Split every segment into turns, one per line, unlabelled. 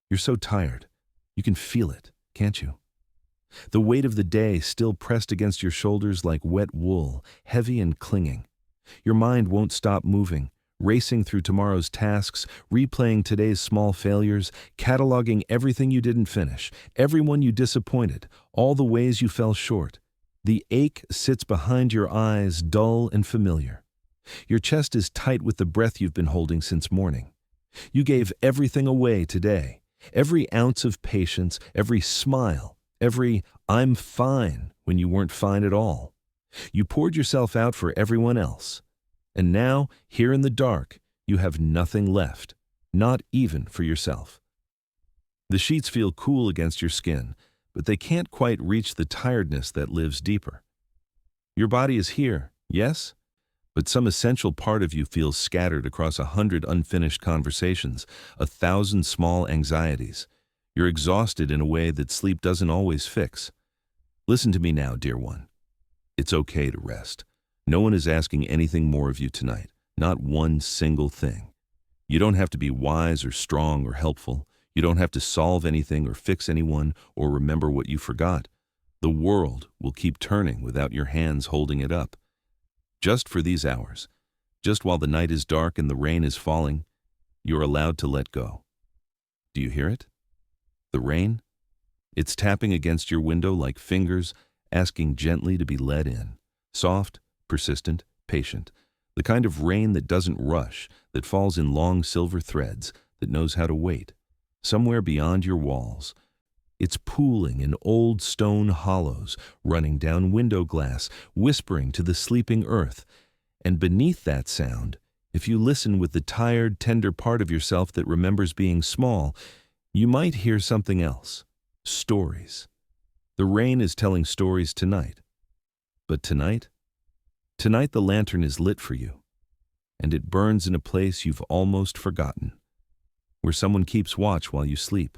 You're so tired. You can feel it, can't you? The weight of the day still pressed against your shoulders like wet wool, heavy and clinging. Your mind won't stop moving, racing through tomorrow's tasks, replaying today's small failures, cataloging everything you didn't finish, everyone you disappointed, all the ways you fell short. The ache sits behind your eyes, dull and familiar. Your chest is tight with the breath you've been holding since morning. You gave everything away today. Every ounce of patience, every smile, every "I'm fine" when you weren't fine at all. You poured yourself out for everyone else. And now, here in the dark, you have nothing left, not even for yourself. The sheets feel cool against your skin, but they can't quite reach the tiredness that lives deeper. Your body is here, yes? But some essential part of you feels scattered across 100 unfinished conversations, 1,000 small anxieties. You're exhausted in a way that sleep doesn't always fix. Listen to me now, dear one. It's okay to rest. No one is asking anything more of you tonight, not one single thing. You don't have to be wise or strong or helpful. You don't have to solve anything or fix anyone or remember what you forgot. The world will keep turning without your hands holding it up. Just for these hours, just while the night is dark and the rain is falling, you're allowed to let go. Do you hear it? The rain? It's tapping against your window like fingers, asking gently to be let in. Soft, persistent, patient. The kind of rain that doesn't rush, that falls in long silver threads, that knows how to wait. Somewhere beyond your walls. It's pooling in old stone hollows, running down window glass, whispering to the sleeping earth. And beneath that sound, if you listen with the tired, tender part of yourself that remembers being small, you might hear something else. Stories. The rain is telling stories tonight. But tonight? Tonight the lantern is lit for you, and it burns in a place you've almost forgotten, where someone keeps watch while you sleep.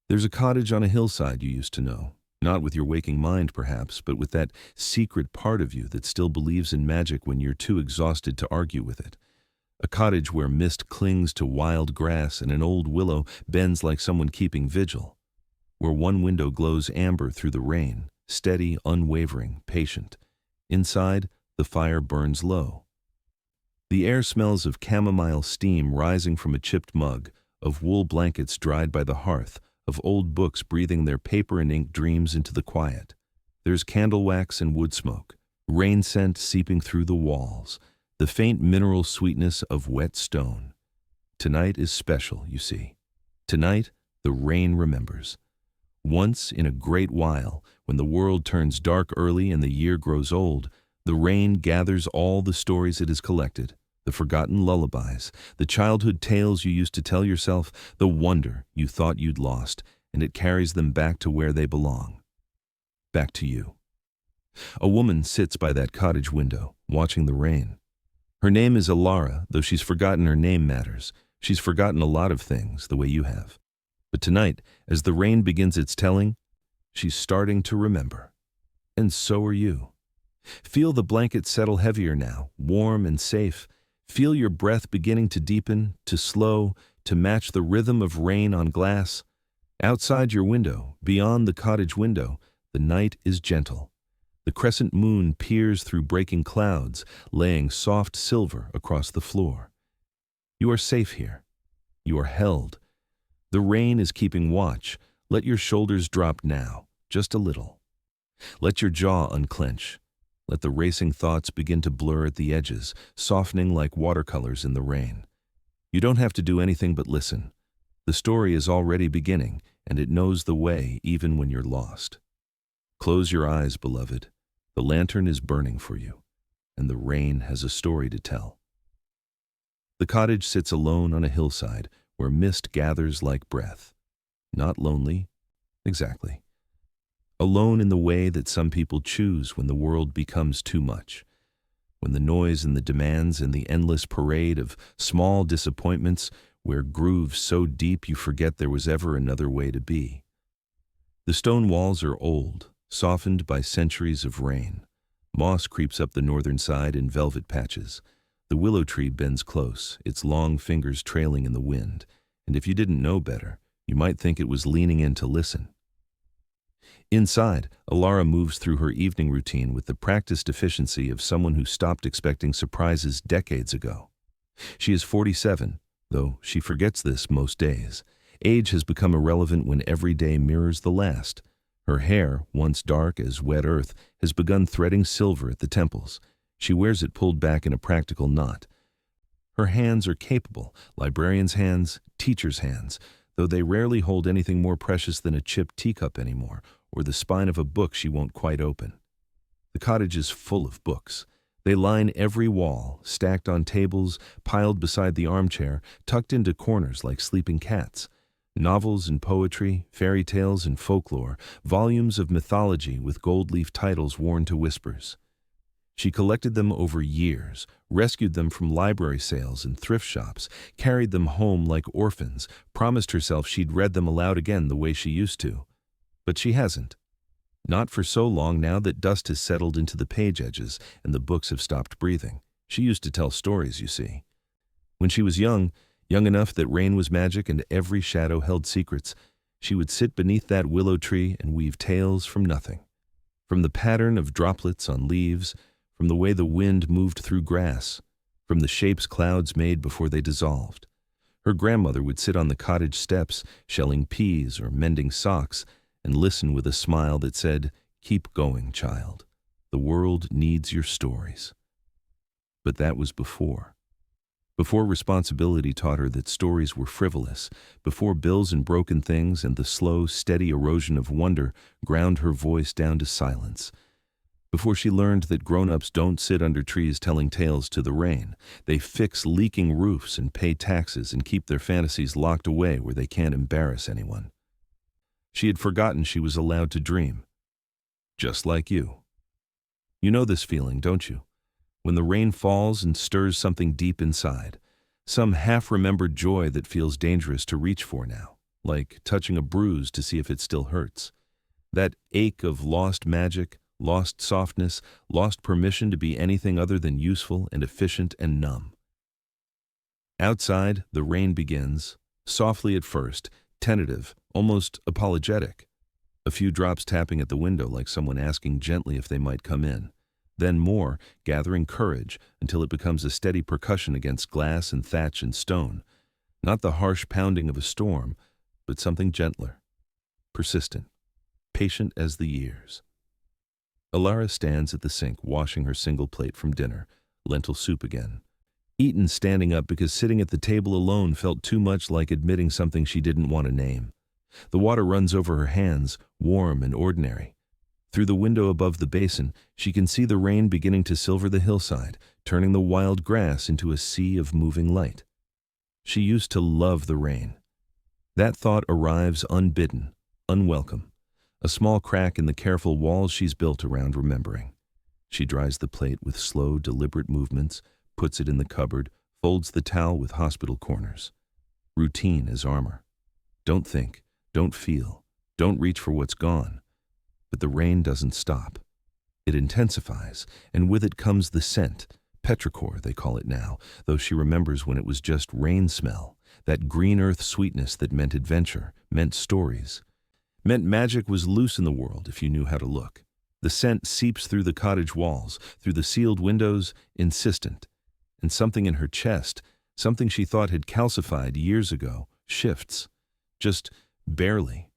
There's a cottage on a hillside you used to know, not with your waking mind perhaps, but with that secret part of you that still believes in magic when you're too exhausted to argue with it. A cottage where mist clings to wild grass and an old willow bends like someone keeping vigil. Where one window glows amber through the rain, steady, unwavering, patient. Inside, the fire burns low. The air smells of chamomile steam rising from a chipped mug, of wool blankets dried by the hearth, of old books breathing their paper and ink dreams into the quiet. There's candle wax and wood smoke, rain scent seeping through the walls, the faint mineral sweetness of wet stone. Tonight is special, you see. Tonight, the rain remembers. Once in a great while, when the world turns dark early and the year grows old, the rain gathers all the stories it has collected, the forgotten lullabies, the childhood tales you used to tell yourself, the wonder you thought you'd lost, and it carries them back to where they belong. Back to you. A woman sits by that cottage window, watching the rain. Her name is Alara, though she's forgotten her name matters. She's forgotten a lot of things, the way you have. But tonight, as the rain begins its telling, she's starting to remember. And so are you. Feel the blanket settle heavier now, warm and safe. Feel your breath beginning to deepen, to slow, to match the rhythm of rain on glass. Outside your window, beyond the cottage window, the night is gentle. The crescent moon peers through breaking clouds, laying soft silver across the floor. You are safe here. You are held. The rain is keeping watch. Let your shoulders drop now, just a little. Let your jaw unclench. Let the racing thoughts begin to blur at the edges, softening like watercolors in the rain. You don't have to do anything but listen. The story is already beginning, and it knows the way even when you're lost. Close your eyes, beloved. The lantern is burning for you, and the rain has a story to tell. The cottage sits alone on a hillside where mist gathers like breath. Not lonely, exactly. Alone in the way that some people choose when the world becomes too much. When the noise and the demands and the endless parade of small disappointments wear grooves so deep you forget there was ever another way to be. The stone walls are old, softened by centuries of rain. Moss creeps up the northern side in velvet patches. The willow tree bends close, its long fingers trailing in the wind, and if you didn't know better, You might think it was leaning in to listen. Inside, Alara moves through her evening routine with the practiced efficiency of someone who stopped expecting surprises decades ago. She is 47, though she forgets this most days. Age has become irrelevant when every day mirrors the last. Her hair, once dark as wet earth, has begun threading silver at the temples. She wears it pulled back in a practical knot. Her hands are capable, librarian's hands, teacher's hands, though they rarely hold anything more precious than a chipped teacup anymore, or the spine of a book she won't quite open. The cottage is full of books. They line every wall, stacked on tables, piled beside the armchair, tucked into corners like sleeping cats. Novels and poetry, fairy tales and folklore, volumes of mythology with gold-leaf titles worn to whispers. She collected them over years, rescued them from library sales and thrift shops, carried them home like orphans, promised herself she'd read them aloud again the way she used to. But she hasn't. Not for so long now that dust has settled into the page edges and the books have stopped breathing. She used to tell stories, you see. When she was young enough that rain was magic and every shadow held secrets, she would sit beneath that willow tree and weave tales from nothing. From the pattern of droplets on leaves, from the way the wind moved through grass, from the shapes clouds made before they dissolved. Her grandmother would sit on the cottage steps, shelling peas or mending socks, and listen with a smile that said, "Keep going, child. The world needs your stories." But that was before. Before responsibility taught her that stories were frivolous, before bills and broken things and the slow, steady erosion of wonder ground her voice down to silence. Before she learned that grown-ups don't sit under trees telling tales to the rain. They fix leaking roofs and pay taxes and keep their fantasies locked away where they can't embarrass anyone. She had forgotten she was allowed to dream. Just like you. You know this feeling, don't you? When the rain falls and stirs something deep inside. Some half-remembered joy that feels dangerous to reach for now, like touching a bruise to see if it still hurts. That ache of lost magic, lost softness, lost permission to be anything other than useful and efficient and numb. Outside, the rain begins, softly at first, tentative, almost apologetic. A few drops tapping at the window like someone asking gently if they might come in. Then more, gathering courage until it becomes a steady percussion against glass and thatch and stone. Not the harsh pounding of a storm, but something gentler, persistent, patient as the years. Alara stands at the sink washing her single plate from dinner, lentil soup again. Eaten standing up because sitting at the table alone felt too much like admitting something she didn't want to name. The water runs over her hands, warm and ordinary. Through the window above the basin, she can see the rain beginning to silver the hillside, turning the wild grass into a sea of moving light. She used to love the rain. That thought arrives unbidden, unwelcome. A small crack in the careful walls she's built around remembering. She dries the plate with slow, deliberate movements, puts it in the cupboard, folds the towel with hospital corners. Routine is armor. Don't think, don't feel, don't reach for what's gone. But the rain doesn't stop. It intensifies, and with it comes the scent, petrichor they call it now, though she remembers when it was just rain smell, that green earth sweetness that meant adventure, meant stories, meant magic was loose in the world if you knew how to look. The scent seeps through the cottage walls, through the sealed windows, insistent. And something in her chest, something she thought had calcified years ago, shifts. Just barely.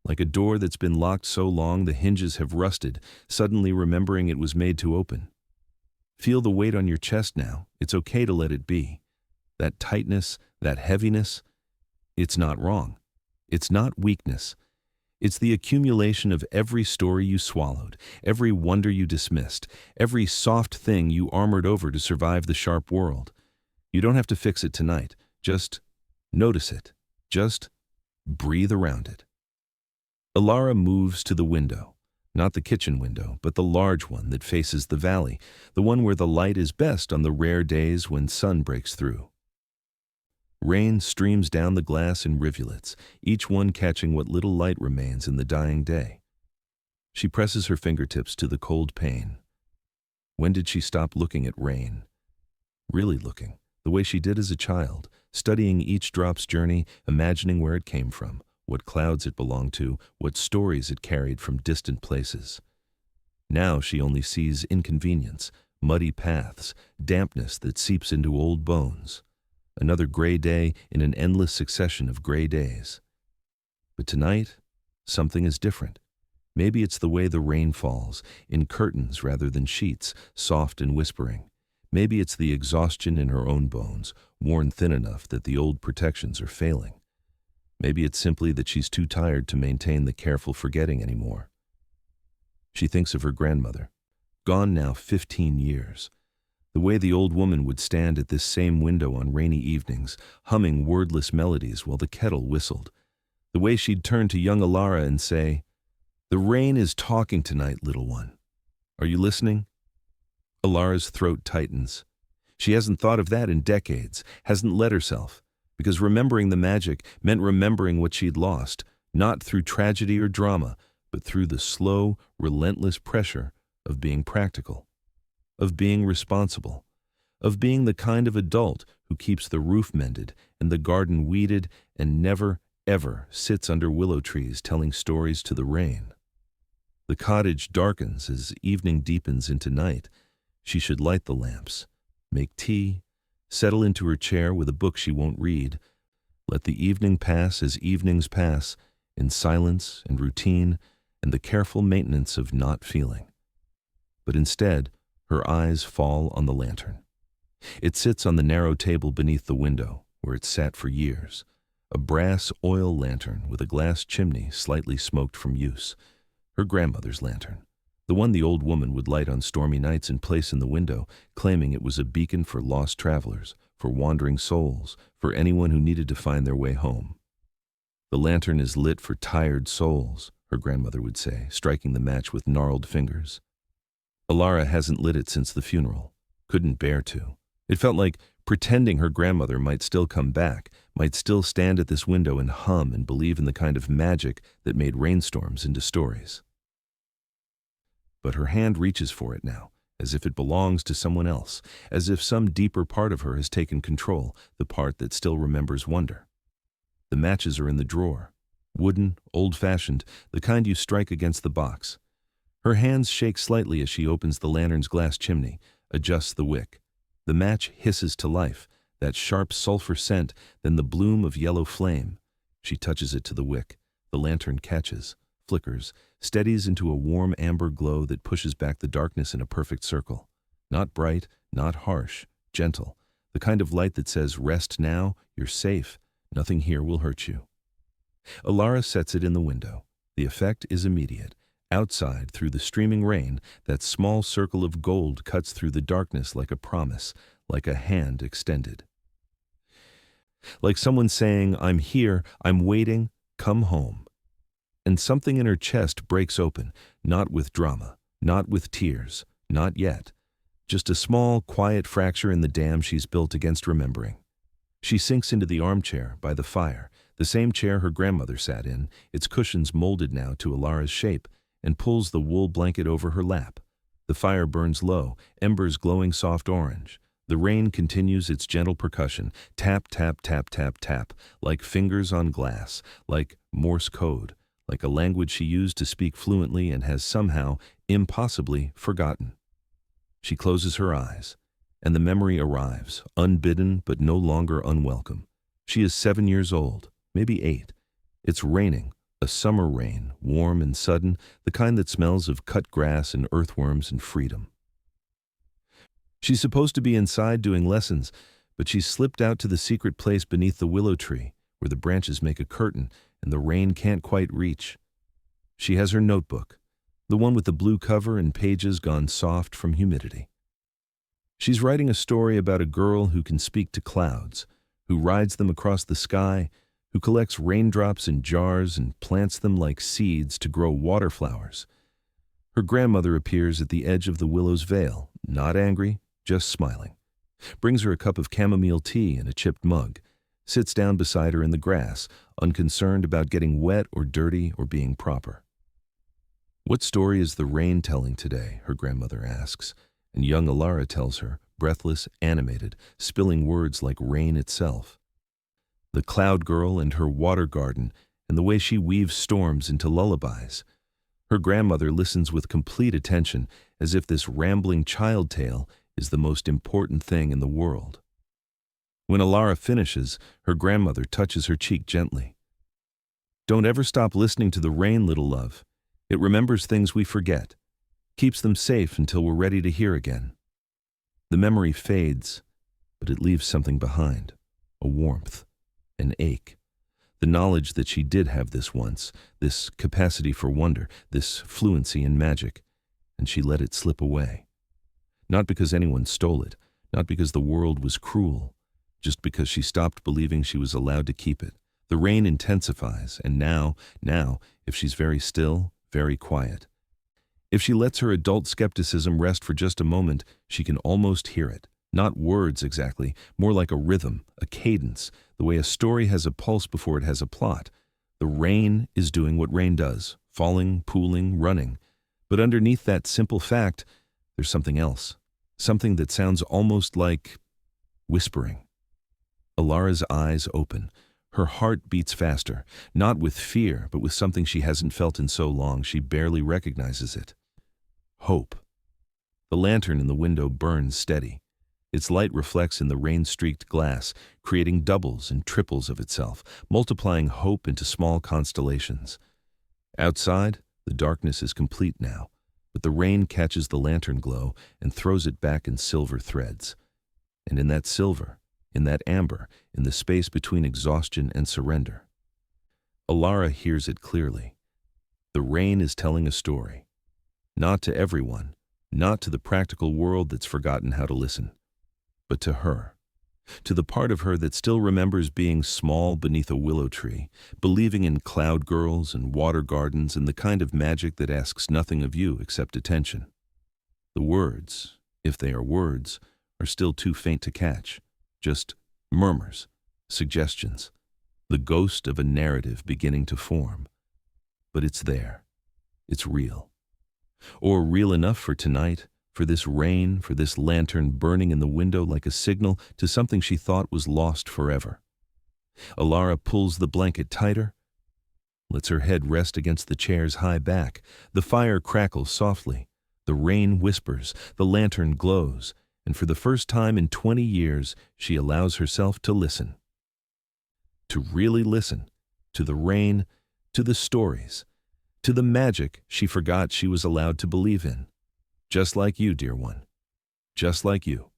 Like a door that's been locked so long the hinges have rusted, suddenly remembering it was made to open. Feel the weight on your chest now. It's okay to let it be. That tightness, that heaviness, it's not wrong. It's not weakness. It's the accumulation of every story you swallowed, every wonder you dismissed, every soft thing you armored over to survive the sharp world. You don't have to fix it tonight. Just notice it. Just breathe around it. Alara moves to the window. Not the kitchen window, but the large one that faces the valley, the one where the light is best on the rare days when sun breaks through. Rain streams down the glass in rivulets, each one catching what little light remains in the dying day. She presses her fingertips to the cold pane. When did she stop looking at rain? Really looking, the way she did as a child, studying each drop's journey, imagining where it came from, what clouds it belonged to, what stories it carried from distant places. Now she only sees inconvenience, muddy paths, dampness that seeps into old bones. Another gray day in an endless succession of gray days. But tonight, something is different. Maybe it's the way the rain falls, in curtains rather than sheets, soft and whispering. Maybe it's the exhaustion in her own bones, worn thin enough that the old protections are failing. Maybe it's simply that she's too tired to maintain the careful forgetting anymore. She thinks of her grandmother, gone now 15 years. The way the old woman would stand at this same window on rainy evenings, humming wordless melodies while the kettle whistled. The way she'd turn to young Alara and say, "The rain is talking tonight, little one. Are you listening?" Alara's throat tightens. She hasn't thought of that in decades, hasn't let herself, because remembering the magic meant remembering what she'd lost, not through tragedy or drama, but through the slow, relentless pressure of being practical, of being responsible, of being the kind of adult who keeps the roof mended and the garden weeded and never, ever sits under willow trees telling stories to the rain. The cottage darkens as evening deepens into night. She should light the lamps, make tea, settle into her chair with a book she won't read, let the evening pass as evenings pass, in silence and routine and the careful maintenance of not feeling. But instead, her eyes fall on the lantern. It sits on the narrow table beneath the window, where it sat for years, a brass oil lantern with a glass chimney slightly smoked from use, her grandmother's lantern, the one the old woman would light on stormy nights and place in the window, claiming it was a beacon for lost travelers, for wandering souls, for anyone who needed to find their way home. "The lantern is lit for tired souls," her grandmother would say, striking the match with gnarled fingers. Alara hasn't lit it since the funeral, couldn't bear to. It felt like pretending her grandmother might still come back, might still stand at this window and hum and believe in the kind of magic that made rainstorms into stories. But her hand reaches for it now, as if it belongs to someone else, as if some deeper part of her has taken control, the part that still remembers wonder. The matches are in the drawer, wooden, old-fashioned, the kind you strike against the box. Her hands shake slightly as she opens the lantern's glass chimney, adjusts the wick. The match hisses to life, that sharp sulfur scent, then the bloom of yellow flame. She touches it to the wick. The lantern catches, flickers, steadies into a warm amber glow that pushes back the darkness in a perfect circle. Not bright, not harsh, gentle. The kind of light that says, "Rest now, you're safe. Nothing here will hurt you." Alara sets it in the window. The effect is immediate. Outside, through the streaming rain, that small circle of gold cuts through the darkness like a promise, like a hand extended. Like someone saying, "I'm here, I'm waiting, come home." And something in her chest breaks open, not with drama, not with tears, not yet. Just a small, quiet fracture in the dam she's built against remembering. She sinks into the armchair by the fire, the same chair her grandmother sat in, its cushions molded now to Alara's shape, and pulls the wool blanket over her lap. The fire burns low, embers glowing soft orange. The rain continues its gentle percussion, tap, tap, tap, tap, tap, like fingers on glass, like Morse code, like a language she used to speak fluently and has somehow, impossibly, forgotten. She closes her eyes, and the memory arrives, unbidden but no longer unwelcome. She is 7 years old, maybe 8. It's raining, a summer rain, warm and sudden, the kind that smells of cut grass and earthworms and freedom. She's supposed to be inside doing lessons, but she's slipped out to the secret place beneath the willow tree, where the branches make a curtain and the rain can't quite reach. She has her notebook, the one with the blue cover and pages gone soft from humidity. She's writing a story about a girl who can speak to clouds, who rides them across the sky, who collects raindrops in jars and plants them like seeds to grow water flowers. Her grandmother appears at the edge of the willow's veil, not angry, just smiling. Brings her a cup of chamomile tea in a chipped mug, sits down beside her in the grass, unconcerned about getting wet or dirty or being proper. "What story is the rain telling today?" her grandmother asks, and young Alara tells her, breathless, animated, spilling words like rain itself. The cloud girl and her water garden and the way she weaves storms into lullabies. Her grandmother listens with complete attention, as if this rambling child tale is the most important thing in the world. When Alara finishes, her grandmother touches her cheek gently. "Don't ever stop listening to the rain, little love. It remembers things we forget, keeps them safe until we're ready to hear again." The memory fades, but it leaves something behind, a warmth, an ache. The knowledge that she did have this once, this capacity for wonder, this fluency in magic, and she let it slip away. Not because anyone stole it, not because the world was cruel, just because she stopped believing she was allowed to keep it. The rain intensifies, and now, if she's very still, very quiet, if she lets her adult skepticism rest for just a moment, she can almost hear it. Not words exactly, more like a rhythm, a cadence, the way a story has a pulse before it has a plot. The rain is doing what rain does, falling, pooling, running. But underneath that simple fact, there's something else, something that sounds almost like whispering. Alara's eyes open. Her heart beats faster, not with fear, but with something she hasn't felt in so long she barely recognizes it. Hope. The lantern in the window burns steady. Its light reflects in the rain-streaked glass, creating doubles and triples of itself, multiplying hope into small constellations. Outside, the darkness is complete now, but the rain catches the lantern glow and throws it back in silver threads. And in that silver, in that amber, in the space between exhaustion and surrender, Alara hears it clearly. The rain is telling a story. Not to everyone, not to the practical world that's forgotten how to listen, but to her, to the part of her that still remembers being small beneath a willow tree, believing in cloud girls and water gardens and the kind of magic that asks nothing of you except attention. The words, if they are words, are still too faint to catch, just murmurs, suggestions, the ghost of a narrative beginning to form. But it's there. It's real. Or real enough for tonight, for this rain, for this lantern burning in the window like a signal to something she thought was lost forever. Alara pulls the blanket tighter, lets her head rest against the chair's high back. The fire crackles softly. The rain whispers. The lantern glows. And for the first time in 20 years, she allows herself to listen. To really listen. To the rain, to the stories, to the magic she forgot she was allowed to believe in. Just like you, dear one. Just like you.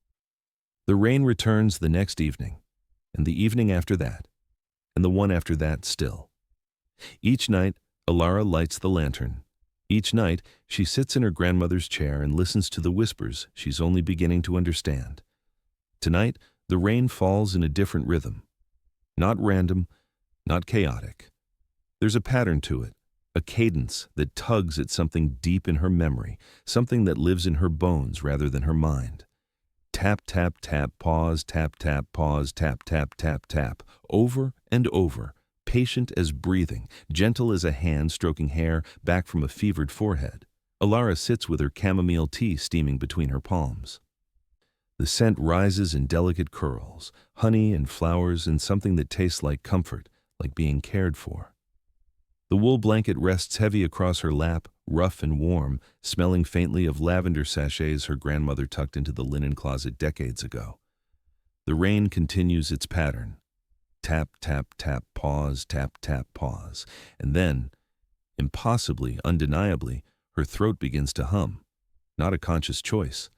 The rain returns the next evening, and the evening after that, and the one after that still. Each night, Alara lights the lantern. Each night, she sits in her grandmother's chair and listens to the whispers she's only beginning to understand. Tonight, the rain falls in a different rhythm. Not random, not chaotic. There's a pattern to it, a cadence that tugs at something deep in her memory, something that lives in her bones rather than her mind. Tap, tap, tap, pause, tap, tap, pause, tap, tap, tap, tap, over and over, patient as breathing, gentle as a hand stroking hair back from a fevered forehead. Alara sits with her chamomile tea steaming between her palms. The scent rises in delicate curls, honey and flowers and something that tastes like comfort, like being cared for. The wool blanket rests heavy across her lap, rough and warm, smelling faintly of lavender sachets her grandmother tucked into the linen closet decades ago. The rain continues its pattern. Tap, tap, tap, pause, tap, tap, pause. And then, impossibly, undeniably, her throat begins to hum. Not a conscious choice.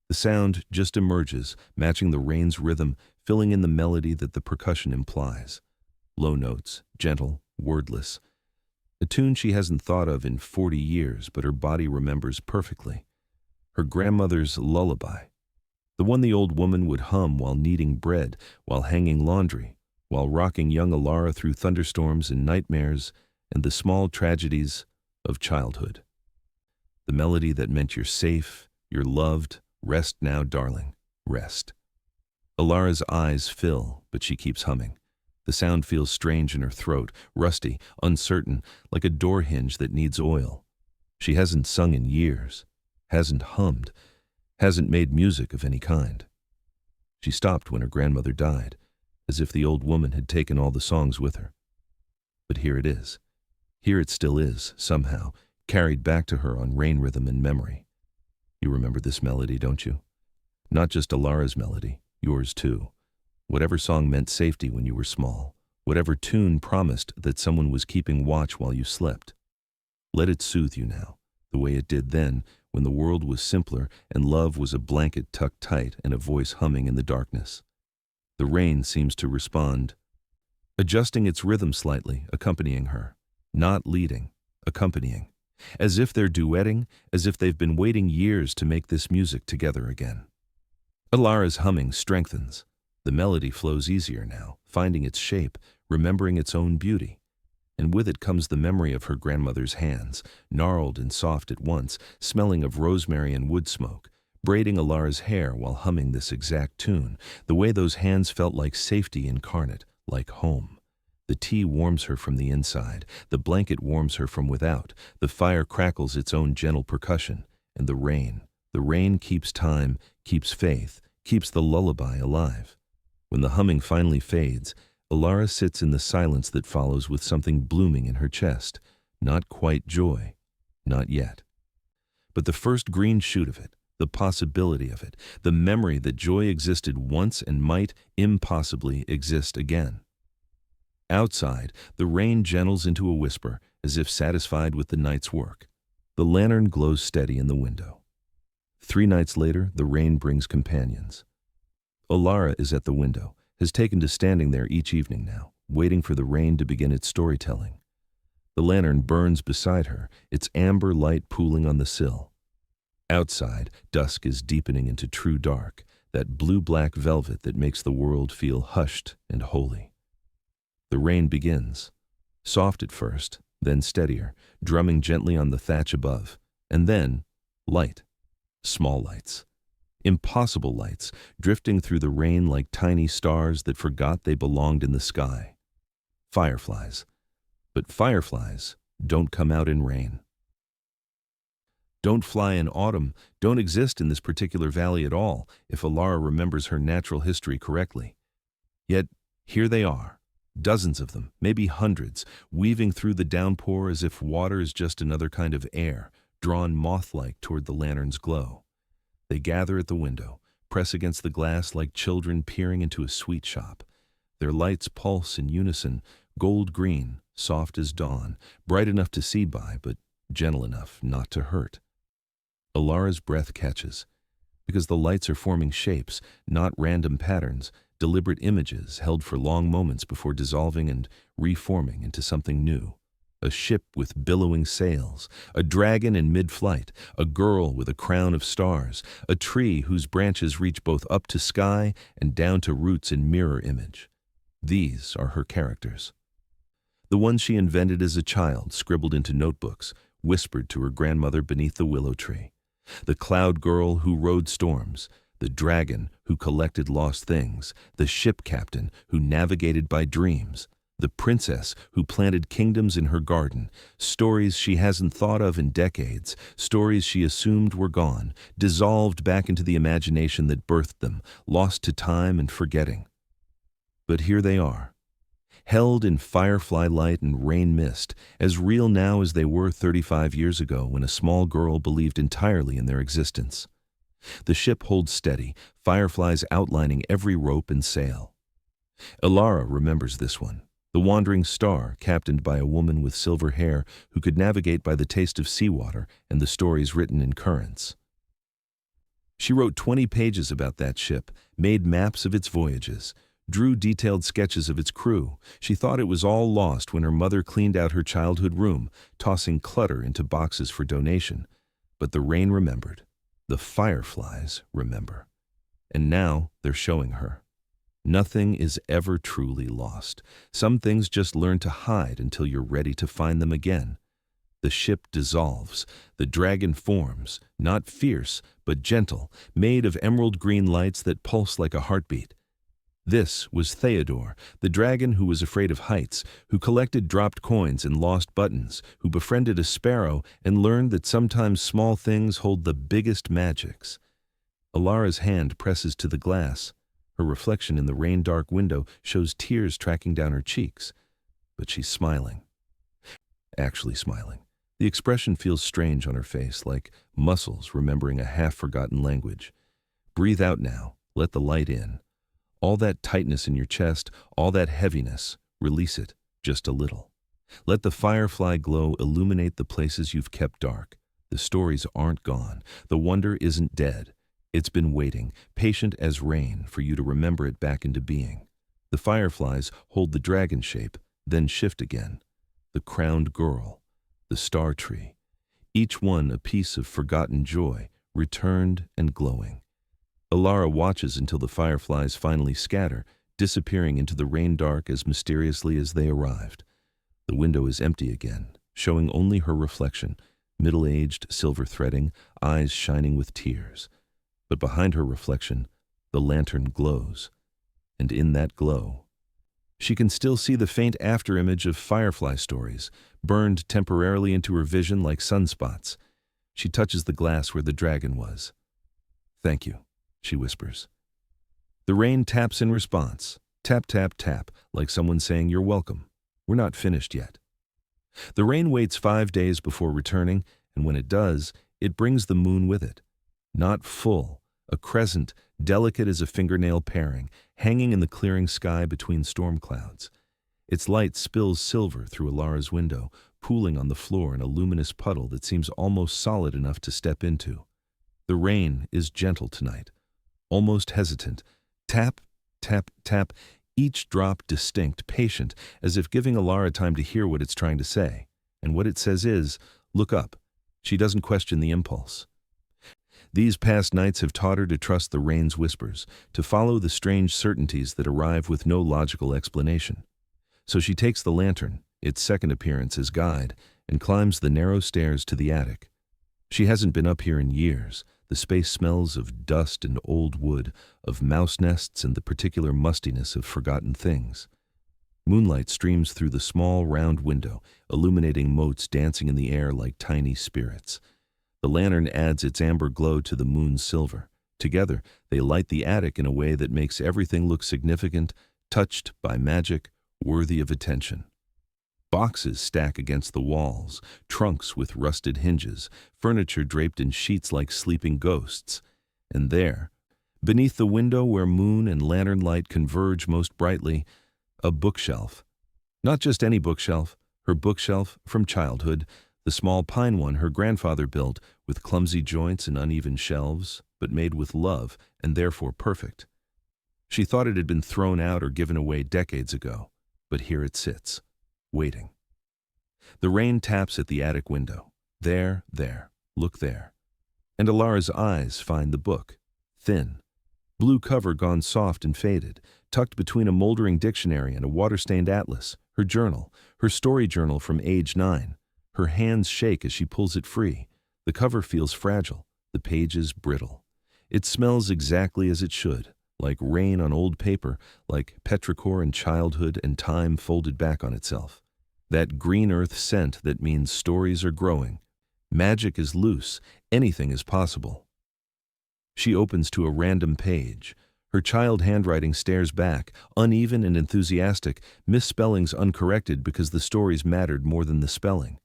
The sound just emerges, matching the rain's rhythm, filling in the melody that the percussion implies. Low notes, gentle, wordless. A tune she hasn't thought of in 40 years, but her body remembers perfectly. Her grandmother's lullaby. The one the old woman would hum while kneading bread, while hanging laundry, while rocking young Alara through thunderstorms and nightmares and the small tragedies of childhood. The melody that meant you're safe, you're loved, rest now, darling, rest. Alara's eyes fill, but she keeps humming. The sound feels strange in her throat, rusty, uncertain, like a door hinge that needs oil. She hasn't sung in years, hasn't hummed, hasn't made music of any kind. She stopped when her grandmother died, as if the old woman had taken all the songs with her. But here it is. Here it still is, somehow, carried back to her on rain rhythm and memory. You remember this melody, don't you? Not just Alara's melody, yours too. Whatever song meant safety when you were small, whatever tune promised that someone was keeping watch while you slept. Let it soothe you now, the way it did then, when the world was simpler and love was a blanket tucked tight and a voice humming in the darkness. The rain seems to respond, adjusting its rhythm slightly, accompanying her. Not leading, accompanying. As if they're duetting, as if they've been waiting years to make this music together again. Alara's humming strengthens. The melody flows easier now, finding its shape, remembering its own beauty. And with it comes the memory of her grandmother's hands, gnarled and soft at once, smelling of rosemary and wood smoke, braiding Alara's hair while humming this exact tune, the way those hands felt like safety incarnate, like home. The tea warms her from the inside, the blanket warms her from without, the fire crackles its own gentle percussion, and the rain keeps time, keeps faith, keeps the lullaby alive. When the humming finally fades, Alara sits in the silence that follows with something blooming in her chest, not quite joy, not yet. But the first green shoot of it, the possibility of it, the memory that joy existed once and might impossibly exist again. Outside, the rain gentles into a whisper, as if satisfied with the night's work. The lantern glows steady in the window. 3 nights later, the rain brings companions. Alara is at the window, has taken to standing there each evening now, waiting for the rain to begin its storytelling. The lantern burns beside her, its amber light pooling on the sill. Outside, dusk is deepening into true dark, that blue-black velvet that makes the world feel hushed and holy. The rain begins, soft at first, then steadier, drumming gently on the thatch above, and then light, small lights. Impossible lights, drifting through the rain like tiny stars that forgot they belonged in the sky. Fireflies. But fireflies don't come out in rain. Don't fly in autumn, don't exist in this particular valley at all, if Alara remembers her natural history correctly. Yet, here they are, dozens of them, maybe hundreds, weaving through the downpour as if water is just another kind of air, drawn moth-like toward the lantern's glow. They gather at the window, press against the glass like children peering into a sweet shop. Their lights pulse in unison, gold green, soft as dawn, bright enough to see by, but gentle enough not to hurt. Alara's breath catches, because the lights are forming shapes, not random patterns, deliberate images held for long moments before dissolving and reforming into something new. A ship with billowing sails, a dragon in mid-flight, a girl with a crown of stars, a tree whose branches reach both up to sky and down to roots in mirror image. These are her characters. The ones she invented as a child, scribbled into notebooks, whispered to her grandmother beneath the willow tree. The cloud girl who rode storms, the dragon who collected lost things, the ship captain who navigated by dreams, the princess who planted kingdoms in her garden, stories she hasn't thought of in decades, stories she assumed were gone, dissolved back into the imagination that birthed them, lost to time and forgetting. But here they are, held in firefly light and rain mist, as real now as they were 35 years ago when a small girl believed entirely in their existence. The ship holds steady, fireflies outlining every rope and sail. Alara remembers this one. The wandering star, captained by a woman with silver hair who could navigate by the taste of seawater and the stories written in currents. She wrote 20 pages about that ship, made maps of its voyages, drew detailed sketches of its crew. She thought it was all lost when her mother cleaned out her childhood room, tossing clutter into boxes for donation. But the rain remembered. The fireflies remember. And now they're showing her. Nothing is ever truly lost. Some things just learn to hide until you're ready to find them again. The ship dissolves. The dragon forms, not fierce, but gentle, made of emerald green lights that pulse like a heartbeat. This was Theodore, the dragon who was afraid of heights, who collected dropped coins and lost buttons, who befriended a sparrow and learned that sometimes small things hold the biggest magics. Alara's hand presses to the glass. Her reflection in the rain-dark window shows tears tracking down her cheeks. but she's smiling. Actually smiling. The expression feels strange on her face, like muscles remembering a half-forgotten language. Breathe out now. Let the light in. All that tightness in your chest, all that heaviness, release it, just a little. Let the firefly glow illuminate the places you've kept dark. The stories aren't gone. The wonder isn't dead. It's been waiting, patient as rain, for you to remember it back into being. The fireflies hold the dragon shape, then shift again. The crowned girl, the star tree, each one a piece of forgotten joy, returned and glowing. Alara watches until the fireflies finally scatter, disappearing into the rain dark as mysteriously as they arrived. The window is empty again, showing only her reflection, middle-aged, silver threading, eyes shining with tears. But behind her reflection, the lantern glows, and in that glow, she can still see the faint afterimage of firefly stories, burned temporarily into her vision like sunspots. She touches the glass where the dragon was. "Thank you," she whispers. The rain taps in response. Tap, tap, tap, like someone saying, "You're welcome. We're not finished yet." The rain waits 5 days before returning, and when it does, it brings the moon with it. Not full, a crescent, delicate as a fingernail paring, hanging in the clearing sky between storm clouds. Its light spills silver through Alara's window, pooling on the floor in a luminous puddle that seems almost solid enough to step into. The rain is gentle tonight, almost hesitant. Tap, tap, tap, each drop distinct, patient, as if giving Alara time to hear what it's trying to say. And what it says is, look up. She doesn't question the impulse. These past nights have taught her to trust the rain's whispers, to follow the strange certainties that arrive with no logical explanation. So she takes the lantern, its second appearance as guide, and climbs the narrow stairs to the attic. She hasn't been up here in years. The space smells of dust and old wood, of mouse nests and the particular mustiness of forgotten things. Moonlight streams through the small, round window, illuminating motes dancing in the air like tiny spirits. The lantern adds its amber glow to the moon's silver. Together, they light the attic in a way that makes everything look significant, touched by magic, worthy of attention. Boxes stack against the walls, trunks with rusted hinges, furniture draped in sheets like sleeping ghosts. And there, beneath the window where moon and lantern light converge most brightly, a bookshelf. Not just any bookshelf, her bookshelf from childhood, the small pine one her grandfather built, with clumsy joints and uneven shelves, but made with love and therefore perfect. She thought it had been thrown out or given away decades ago, but here it sits, waiting. The rain taps at the attic window. There, look there. And Alara's eyes find the book, thin. Blue cover gone soft and faded, tucked between a moldering dictionary and a water-stained atlas, her journal, her story journal from age 9. Her hands shake as she pulls it free. The cover feels fragile, the pages brittle. It smells exactly as it should, like rain on old paper, like petrichor and childhood and time folded back on itself. That green earth scent that means stories are growing. Magic is loose, anything is possible. She opens to a random page. Her child handwriting stares back, uneven and enthusiastic, misspellings uncorrected because the stories mattered more than the spelling.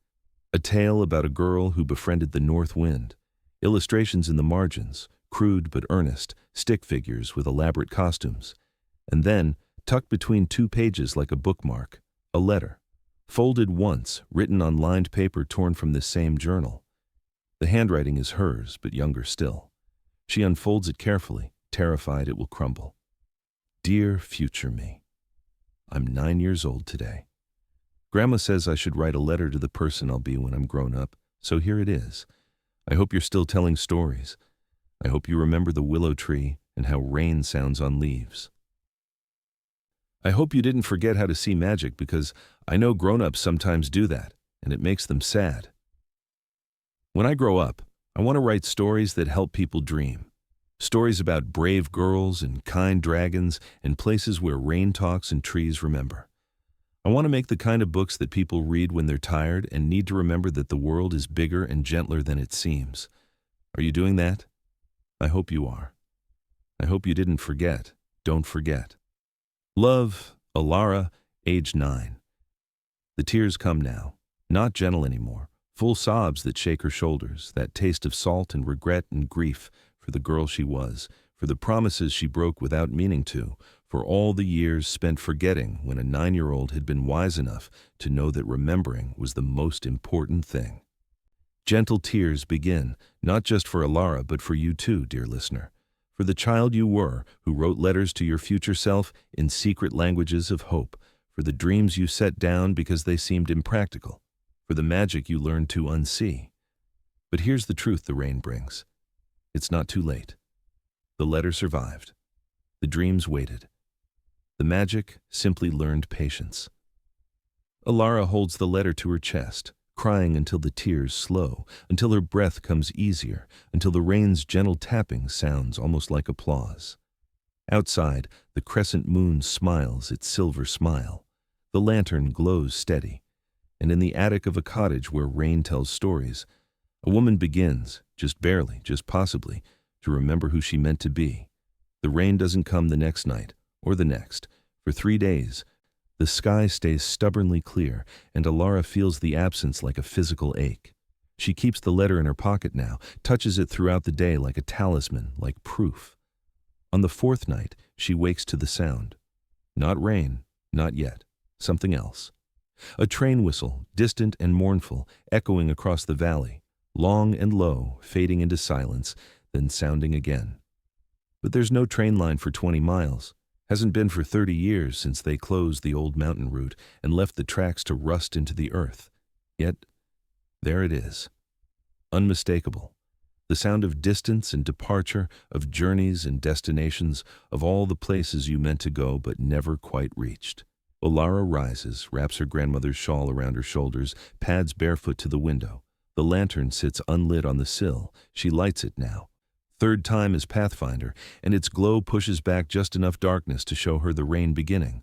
A tale about a girl who befriended the north wind. Illustrations in the margins, crude but earnest, stick figures with elaborate costumes. And then, tucked between 2 pages like a bookmark, a letter. Folded once, written on lined paper torn from this same journal. The handwriting is hers, but younger still. She unfolds it carefully, terrified it will crumble. Dear future me, I'm 9 years old today. Grandma says I should write a letter to the person I'll be when I'm grown up, so here it is. I hope you're still telling stories. I hope you remember the willow tree and how rain sounds on leaves. I hope you didn't forget how to see magic because I know grown-ups sometimes do that, and it makes them sad. When I grow up, I want to write stories that help people dream. Stories about brave girls and kind dragons and places where rain talks and trees remember. I want to make the kind of books that people read when they're tired and need to remember that the world is bigger and gentler than it seems. Are you doing that? I hope you are. I hope you didn't forget. Don't forget. Love, Alara, age 9. The tears come now, not gentle anymore, full sobs that shake her shoulders, that taste of salt and regret and grief for the girl she was, for the promises she broke without meaning to, for all the years spent forgetting when a 9-year-old had been wise enough to know that remembering was the most important thing. Gentle tears begin, not just for Alara, but for you too, dear listener. For the child you were, who wrote letters to your future self in secret languages of hope, for the dreams you set down because they seemed impractical, for the magic you learned to unsee. But here's the truth the rain brings. It's not too late. The letter survived. The dreams waited. The magic simply learned patience. Alara holds the letter to her chest, crying until the tears slow, until her breath comes easier, until the rain's gentle tapping sounds almost like applause. Outside, the crescent moon smiles its silver smile. The lantern glows steady. And in the attic of a cottage where rain tells stories, a woman begins, just barely, just possibly, to remember who she meant to be. The rain doesn't come the next night, or the next. For 3 days, the sky stays stubbornly clear, and Alara feels the absence like a physical ache. She keeps the letter in her pocket now, touches it throughout the day like a talisman, like proof. On the 4th night, she wakes to the sound. Not rain, not yet. Something else. A train whistle, distant and mournful, echoing across the valley, long and low, fading into silence, then sounding again. But there's no train line for 20 miles. Hasn't been for 30 years since they closed the old mountain route and left the tracks to rust into the earth. Yet, there it is. Unmistakable. The sound of distance and departure, of journeys and destinations, of all the places you meant to go but never quite reached. Alara rises, wraps her grandmother's shawl around her shoulders, pads barefoot to the window. The lantern sits unlit on the sill. She lights it now. 3rd time as Pathfinder, and its glow pushes back just enough darkness to show her the rain beginning.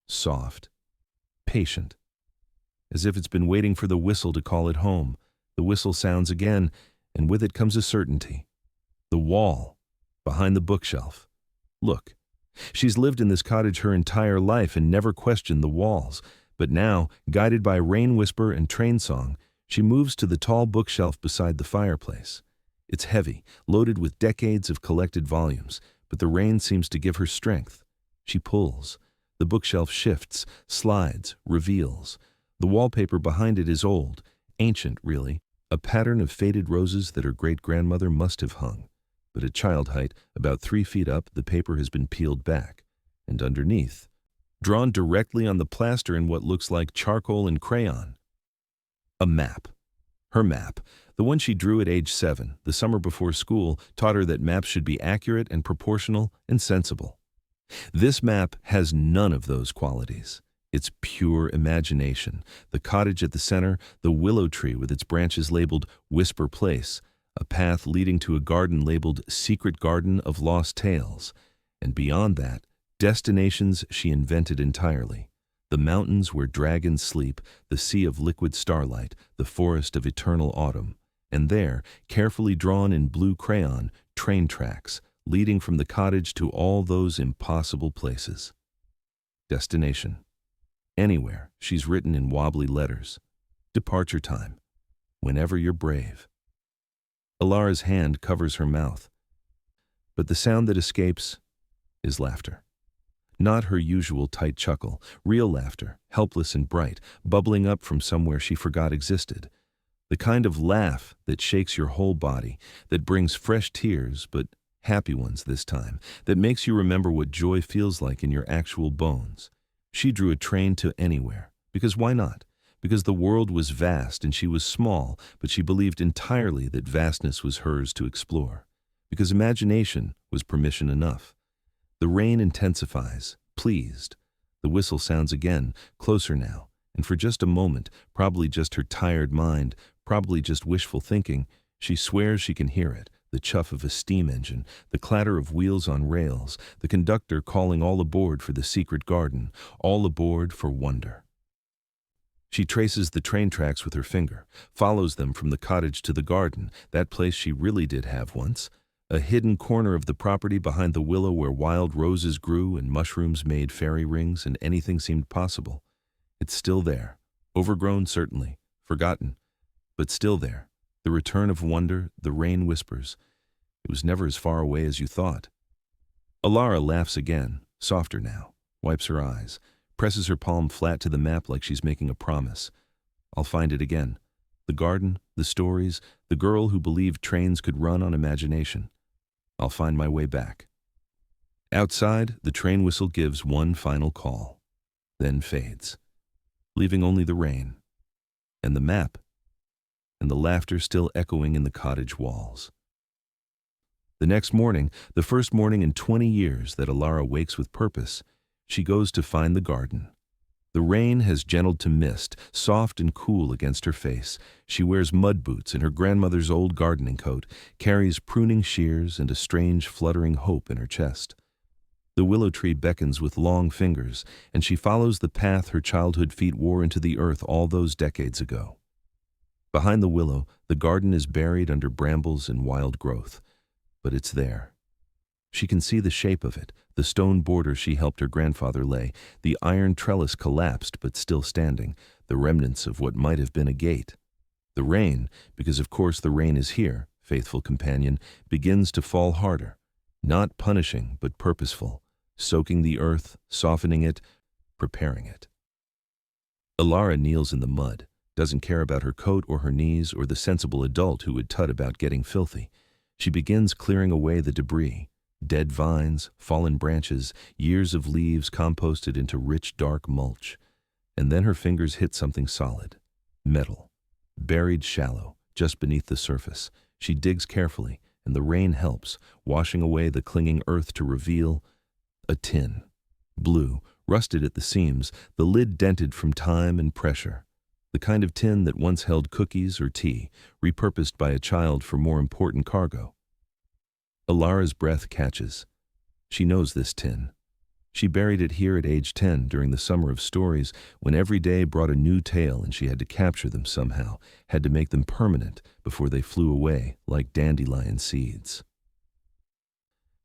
Soft. Patient. As if it's been waiting for the whistle to call it home. The whistle sounds again, and with it comes a certainty. The wall, behind the bookshelf. Look. She's lived in this cottage her entire life and never questioned the walls. But now, guided by rain whisper and train song, she moves to the tall bookshelf beside the fireplace. It's heavy, loaded with decades of collected volumes, but the rain seems to give her strength. She pulls. The bookshelf shifts, slides, reveals. The wallpaper behind it is old, ancient really, a pattern of faded roses that her great-grandmother must have hung. But at child height, about 3 feet up, the paper has been peeled back. And underneath, drawn directly on the plaster in what looks like charcoal and crayon, a map. Her map. The one she drew at age 7, the summer before school, taught her that maps should be accurate and proportional and sensible. This map has none of those qualities. It's pure imagination. The cottage at the center, the willow tree with its branches labeled Whisper Place, a path leading to a garden labeled Secret Garden of Lost Tales, and beyond that, destinations she invented entirely. The mountains where dragons sleep, the sea of liquid starlight, the forest of eternal autumn. And there, carefully drawn in blue crayon, train tracks, leading from the cottage to all those impossible places. Destination. Anywhere, she's written in wobbly letters. Departure time. Whenever you're brave. Alara's hand covers her mouth. But the sound that escapes is laughter. Not her usual tight chuckle, real laughter, helpless and bright, bubbling up from somewhere she forgot existed. The kind of laugh that shakes your whole body, that brings fresh tears, but happy ones this time, that makes you remember what joy feels like in your actual bones. She drew a train to anywhere, because why not? Because the world was vast and she was small, but she believed entirely that vastness was hers to explore. Because imagination was permission enough. The rain intensifies, pleased. The whistle sounds again, closer now, and for just a moment, probably just her tired mind, probably just wishful thinking, she swears she can hear it, the chuff of a steam engine, the clatter of wheels on rails, the conductor calling all aboard for the secret garden, all aboard for wonder. She traces the train tracks with her finger, follows them from the cottage to the garden, that place she really did have once, a hidden corner of the property behind the willow where wild roses grew and mushrooms made fairy rings and anything seemed possible. It's still there, Overgrown, certainly, forgotten, but still there. The return of wonder, the rain whispers. It was never as far away as you thought. Alara laughs again, softer now, wipes her eyes, presses her palm flat to the map like she's making a promise. I'll find it again. The garden, the stories, the girl who believed trains could run on imagination. I'll find my way back. Outside, the train whistle gives one final call, then fades, leaving only the rain, and the map, and the laughter still echoing in the cottage walls. The next morning, the first morning in 20 years that Alara wakes with purpose, she goes to find the garden. The rain has gentled to mist, soft and cool against her face. She wears mud boots and her grandmother's old gardening coat, carries pruning shears and a strange fluttering hope in her chest. The willow tree beckons with long fingers, and she follows the path her childhood feet wore into the earth all those decades ago. Behind the willow, the garden is buried under brambles and wild growth, but it's there. She can see the shape of it, the stone border she helped her grandfather lay, the iron trellis collapsed but still standing, the remnants of what might have been a gate. The rain, because of course the rain is here, faithful companion, begins to fall harder, not punishing but purposeful, soaking the earth, softening it, preparing it. Alara kneels in the mud, doesn't care about her coat or her knees or the sensible adult who would tut about getting filthy. She begins clearing away the debris, dead vines, fallen branches, years of leaves composted into rich, dark mulch. And then her fingers hit something solid, metal, buried shallow, just beneath the surface. She digs carefully, and the rain helps, washing away the clinging earth to reveal a tin. Blue, rusted at the seams, the lid dented from time and pressure. The kind of tin that once held cookies or tea, repurposed by a child for more important cargo. Alara's breath catches. She knows this tin. She buried it here at age 10 during the summer of stories, when every day brought a new tale and she had to capture them somehow, had to make them permanent before they flew away like dandelion seeds.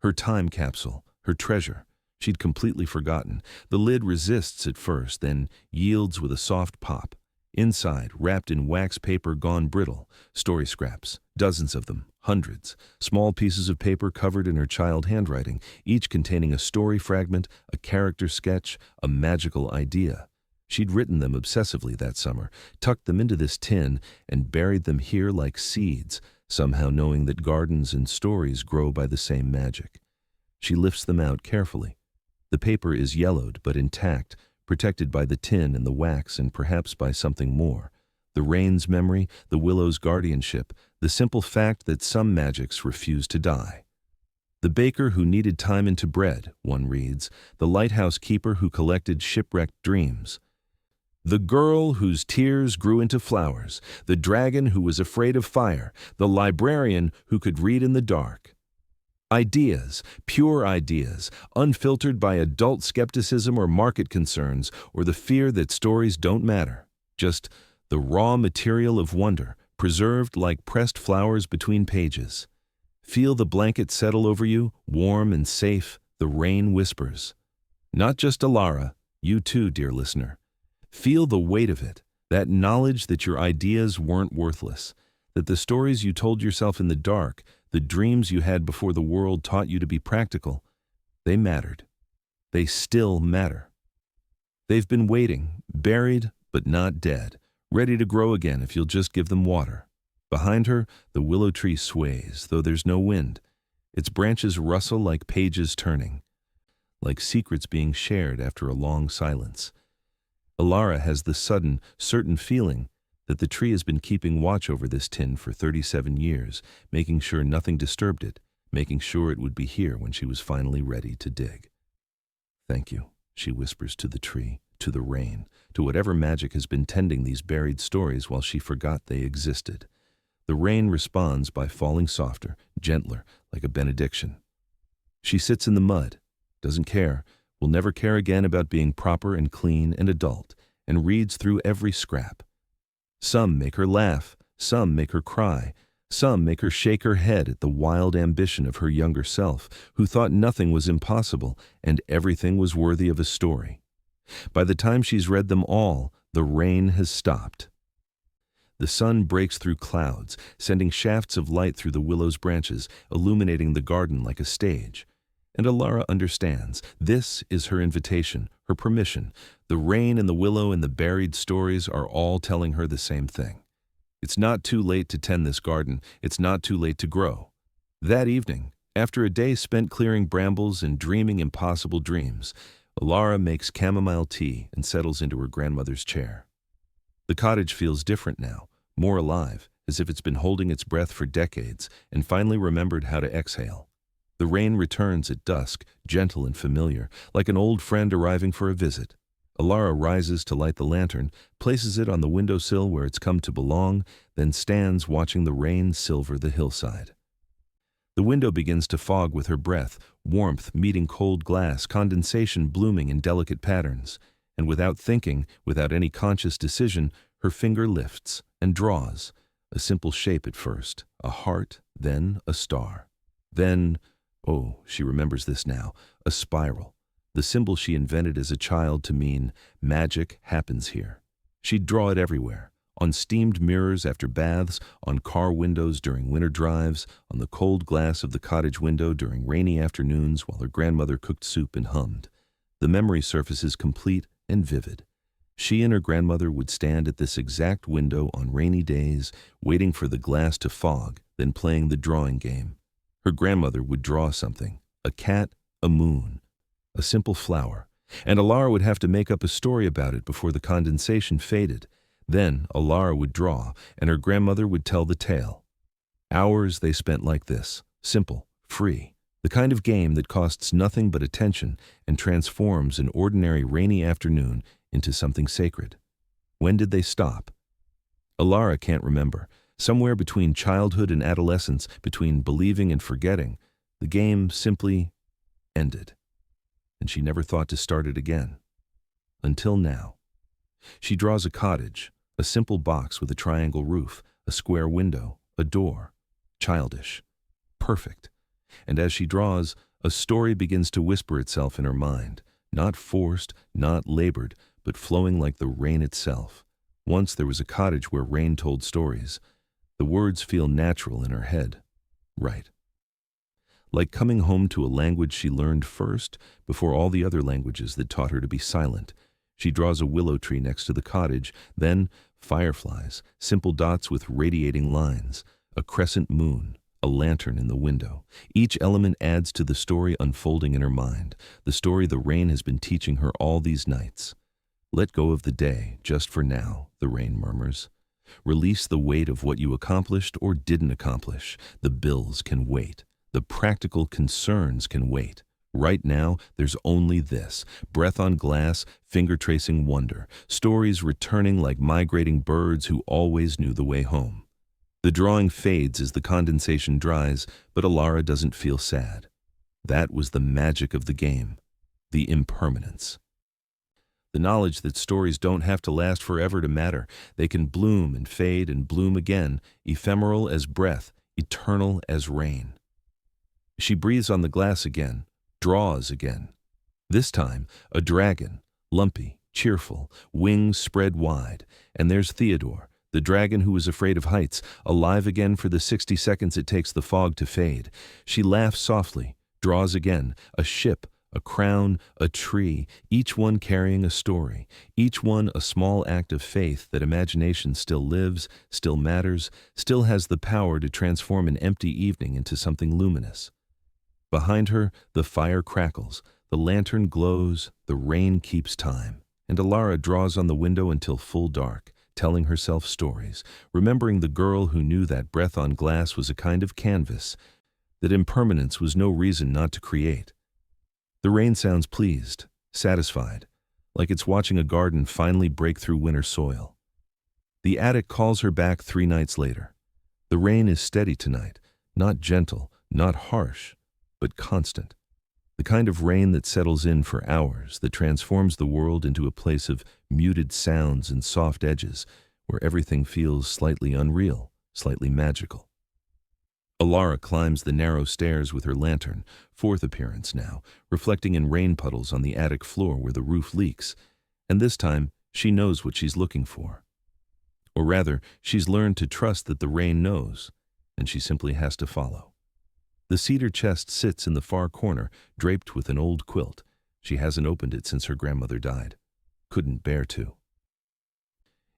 Her time capsule, her treasure, she'd completely forgotten. The lid resists at first, then yields with a soft pop. Inside, wrapped in wax paper gone brittle, story scraps, dozens of them, hundreds, small pieces of paper covered in her child handwriting, each containing a story fragment, a character sketch, a magical idea. She'd written them obsessively that summer, tucked them into this tin, and buried them here like seeds, somehow knowing that gardens and stories grow by the same magic. She lifts them out carefully. The paper is yellowed but intact, protected by the tin and the wax and perhaps by something more. The rain's memory, the willow's guardianship, the simple fact that some magics refuse to die. The baker who kneaded time into bread, one reads, the lighthouse keeper who collected shipwrecked dreams. The girl whose tears grew into flowers, the dragon who was afraid of fire, the librarian who could read in the dark. Ideas, pure ideas, unfiltered by adult skepticism or market concerns or the fear that stories don't matter. Just the raw material of wonder, preserved like pressed flowers between pages. Feel the blanket settle over you, warm and safe, the rain whispers. Not just Alara, you too, dear listener. Feel the weight of it, that knowledge that your ideas weren't worthless, that the stories you told yourself in the dark, the dreams you had before the world taught you to be practical, they mattered. They still matter. They've been waiting, buried but not dead, ready to grow again if you'll just give them water. Behind her, the willow tree sways, though there's no wind. Its branches rustle like pages turning, like secrets being shared after a long silence. Alara has the sudden, certain feeling that the tree has been keeping watch over this tin for 37 years, making sure nothing disturbed it, making sure it would be here when she was finally ready to dig. Thank you, she whispers to the tree, to the rain, to whatever magic has been tending these buried stories while she forgot they existed. The rain responds by falling softer, gentler, like a benediction. She sits in the mud, doesn't care, will never care again about being proper and clean and adult, and reads through every scrap. Some make her laugh, some make her cry, some make her shake her head at the wild ambition of her younger self, who thought nothing was impossible and everything was worthy of a story. By the time she's read them all, The rain has stopped. The sun breaks through clouds, sending shafts of light through the willow's branches, illuminating the garden like a stage. And Alara understands. This is her invitation, her permission. The rain and the willow and the buried stories are all telling her the same thing. It's not too late to tend this garden. It's not too late to grow. That evening, after a day spent clearing brambles and dreaming impossible dreams, Alara makes chamomile tea and settles into her grandmother's chair. The cottage feels different now, more alive, as if it's been holding its breath for decades and finally remembered how to exhale. The rain returns at dusk, gentle and familiar, like an old friend arriving for a visit. Alara rises to light the lantern, places it on the windowsill where it's come to belong, then stands watching the rain silver the hillside. The window begins to fog with her breath, warmth meeting cold glass, condensation blooming in delicate patterns. And without thinking, without any conscious decision, her finger lifts and draws. A simple shape at first, a heart, then a star. Then, oh, she remembers this now, a spiral. The symbol she invented as a child to mean magic happens here. She'd draw it everywhere. On steamed mirrors after baths, on car windows during winter drives, on the cold glass of the cottage window during rainy afternoons while her grandmother cooked soup and hummed. The memory surfaces complete and vivid. She and her grandmother would stand at this exact window on rainy days, waiting for the glass to fog, then playing the drawing game. Her grandmother would draw something, a cat, a moon, a simple flower, and Alara would have to make up a story about it before the condensation faded. Then Alara would draw, and her grandmother would tell the tale. Hours they spent like this, simple, free, the kind of game that costs nothing but attention and transforms an ordinary rainy afternoon into something sacred. When did they stop? Alara can't remember. Somewhere between childhood and adolescence, between believing and forgetting, the game simply ended. And she never thought to start it again. Until now. She draws a cottage, a simple box with a triangle roof, a square window, a door. Childish. Perfect. And as she draws, a story begins to whisper itself in her mind, not forced, not labored, but flowing like the rain itself. Once there was a cottage where rain told stories. The words feel natural in her head. Right. Like coming home to a language she learned first, before all the other languages that taught her to be silent. She draws a willow tree next to the cottage, then fireflies, simple dots with radiating lines, a crescent moon, a lantern in the window. Each element adds to the story unfolding in her mind, the story the rain has been teaching her all these nights. Let go of the day, just for now, the rain murmurs. Release the weight of what you accomplished or didn't accomplish. The bills can wait. The practical concerns can wait. Right now, there's only this. Breath on glass, finger-tracing wonder. Stories returning like migrating birds who always knew the way home. The drawing fades as the condensation dries, but Alara doesn't feel sad. That was the magic of the game. The impermanence. The knowledge that stories don't have to last forever to matter. They can bloom and fade and bloom again, ephemeral as breath, eternal as rain. She breathes on the glass again, draws again. This time, a dragon, lumpy, cheerful, wings spread wide. And there's Theodore, the dragon who was afraid of heights, alive again for the 60 seconds it takes the fog to fade. She laughs softly, draws again, a ship, a crown, a tree, each one carrying a story, each one a small act of faith that imagination still lives, still matters, still has the power to transform an empty evening into something luminous. Behind her, the fire crackles, the lantern glows, the rain keeps time, and Alara draws on the window until full dark, telling herself stories, remembering the girl who knew that breath on glass was a kind of canvas, that impermanence was no reason not to create. The rain sounds pleased, satisfied, like it's watching a garden finally break through winter soil. The attic calls her back 3 nights later. The rain is steady tonight, not gentle, not harsh, but constant. The kind of rain that settles in for hours, that transforms the world into a place of muted sounds and soft edges, where everything feels slightly unreal, slightly magical. Alara climbs the narrow stairs with her lantern, 4th appearance now, reflecting in rain puddles on the attic floor where the roof leaks. And this time, She knows what she's looking for. Or rather, she's learned to trust that the rain knows, and she simply has to follow. The cedar chest sits in the far corner, draped with an old quilt. She hasn't opened it since her grandmother died. Couldn't bear to.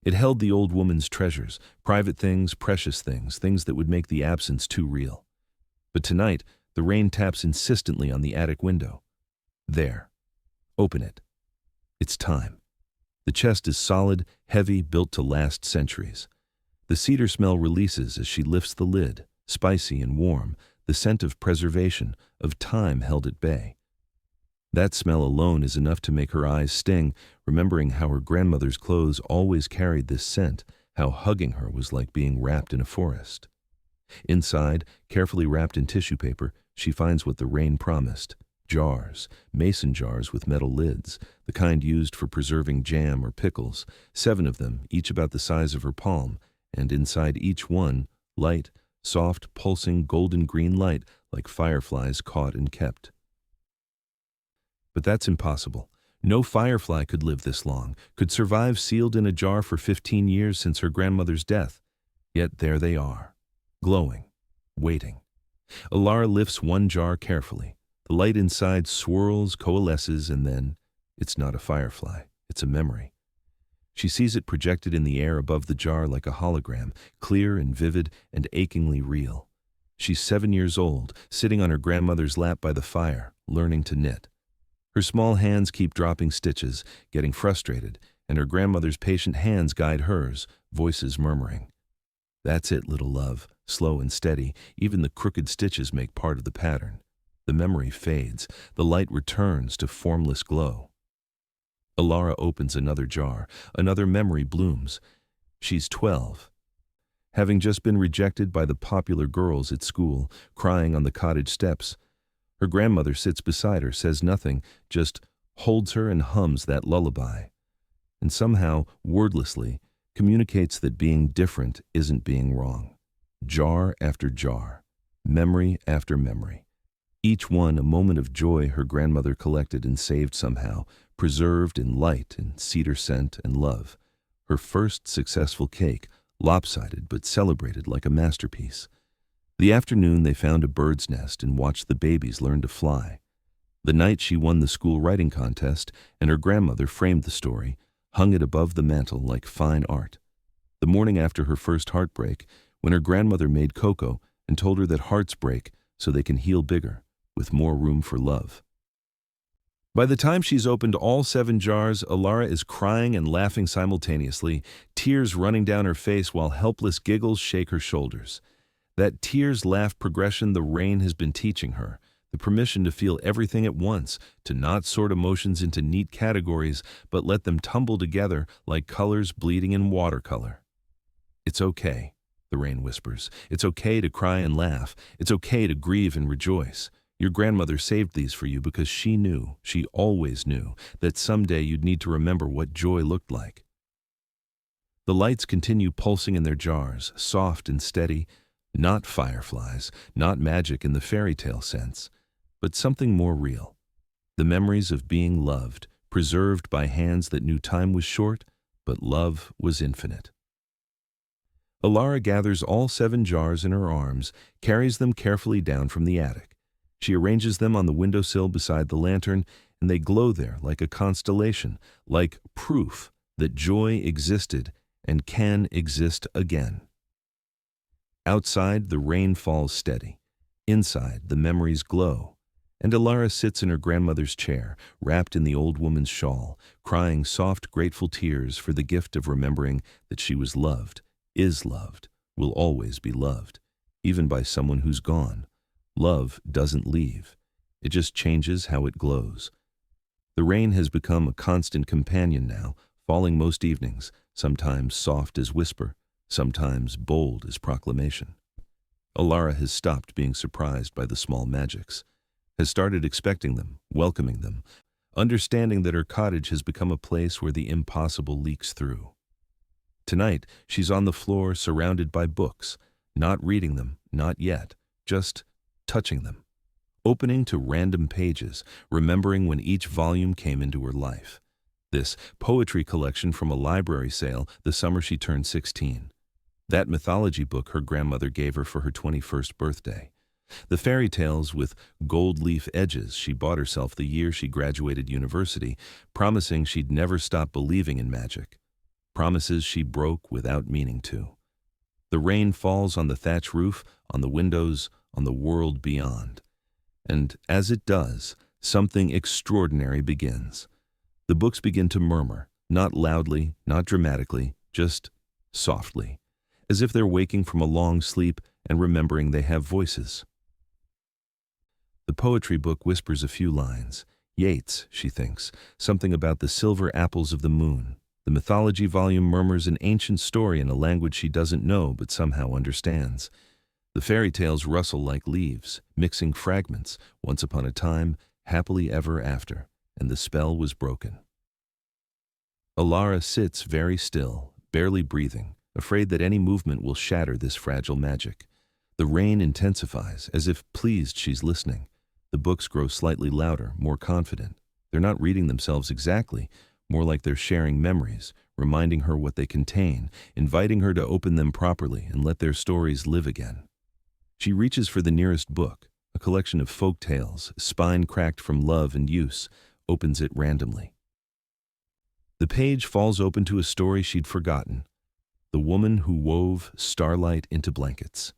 It held the old woman's treasures, private things, precious things, things that would make the absence too real. But tonight, the rain taps insistently on the attic window. There. Open it. It's time. The chest is solid, heavy, built to last centuries. The cedar smell releases as she lifts the lid, spicy and warm, the scent of preservation, of time held at bay. That smell alone is enough to make her eyes sting, remembering how her grandmother's clothes always carried this scent, how hugging her was like being wrapped in a forest. Inside, carefully wrapped in tissue paper, she finds what the rain promised. Jars, mason jars with metal lids, the kind used for preserving jam or pickles, 7 of them, each about the size of her palm, and inside each one, light, soft, pulsing, golden green light like fireflies caught and kept. But that's impossible. No firefly could live this long, could survive sealed in a jar for 15 years since her grandmother's death. Yet there they are, glowing, waiting. Alara lifts one jar carefully. The light inside swirls, coalesces, and then, it's not a firefly, it's a memory. She sees it projected in the air above the jar like a hologram, clear and vivid and achingly real. She's 7 years old, sitting on her grandmother's lap by the fire, learning to knit. Her small hands keep dropping stitches, getting frustrated, and her grandmother's patient hands guide hers, voices murmuring. That's it, little love, slow and steady, even the crooked stitches make part of the pattern. The memory fades, the light returns to formless glow. Alara opens another jar, another memory blooms. She's 12. Having just been rejected by the popular girls at school, crying on the cottage steps, her grandmother sits beside her, says nothing, just holds her and hums that lullaby. And somehow, wordlessly, communicates that being different isn't being wrong. Jar after jar, memory after memory. Each one a moment of joy her grandmother collected and saved somehow, preserved in light and cedar scent and love. Her first successful cake, lopsided but celebrated like a masterpiece. The afternoon they found a bird's nest and watched the babies learn to fly. The night she won the school writing contest and her grandmother framed the story, hung it above the mantel like fine art. The morning after her first heartbreak, when her grandmother made cocoa and told her that hearts break so they can heal bigger, with more room for love. By the time she's opened all 7 jars, Alara is crying and laughing simultaneously, tears running down her face while helpless giggles shake her shoulders. That tears-laugh progression the rain has been teaching her, the permission to feel everything at once, to not sort emotions into neat categories, but let them tumble together like colors bleeding in watercolor. It's okay, the rain whispers. It's okay to cry and laugh. It's okay to grieve and rejoice. Your grandmother saved these for you because she knew, she always knew, that someday you'd need to remember what joy looked like. The lights continue pulsing in their jars, soft and steady, not fireflies, not magic in the fairy tale sense, but something more real. The memories of being loved, preserved by hands that knew time was short, but love was infinite. Alara gathers all 7 jars in her arms, carries them carefully down from the attic. She arranges them on the windowsill beside the lantern, and they glow there like a constellation, like proof that joy existed and can exist again. Outside, the rain falls steady. Inside, the memories glow. And Alara sits in her grandmother's chair, wrapped in the old woman's shawl, crying soft, grateful tears for the gift of remembering that she was loved, is loved, will always be loved, even by someone who's gone. Love doesn't leave. It just changes how it glows. The rain has become a constant companion now, falling most evenings, sometimes soft as whisper, sometimes bold as proclamation. Alara has stopped being surprised by the small magics, has started expecting them, welcoming them, understanding that her cottage has become a place where the impossible leaks through. Tonight, she's on the floor surrounded by books, not reading them, not yet, just touching them, opening to random pages, remembering when each volume came into her life. This poetry collection from a library sale the summer she turned 16. That mythology book her grandmother gave her for her 21st birthday. The fairy tales with gold leaf edges she bought herself the year she graduated university, promising she'd never stop believing in magic. Promises she broke without meaning to. The rain falls on the thatch roof, on the windows, on the world beyond. And as it does, something extraordinary begins. The books begin to murmur, not loudly, not dramatically, just softly, as if they're waking from a long sleep and remembering they have voices. The poetry book whispers a few lines. Yeats, she thinks, something about the silver apples of the moon. The mythology volume murmurs an ancient story in a language she doesn't know but somehow understands. The fairy tales rustle like leaves, mixing fragments, once upon a time, happily ever after, and the spell was broken. Alara sits very still, barely breathing, afraid that any movement will shatter this fragile magic. The rain intensifies, as if pleased she's listening. The books grow slightly louder, more confident. They're not reading themselves exactly, more like they're sharing memories, reminding her what they contain, inviting her to open them properly and let their stories live again. She reaches for the nearest book, a collection of folk tales, spine cracked from love and use, opens it randomly. The page falls open to a story she'd forgotten, The Woman Who Wove Starlight into Blankets,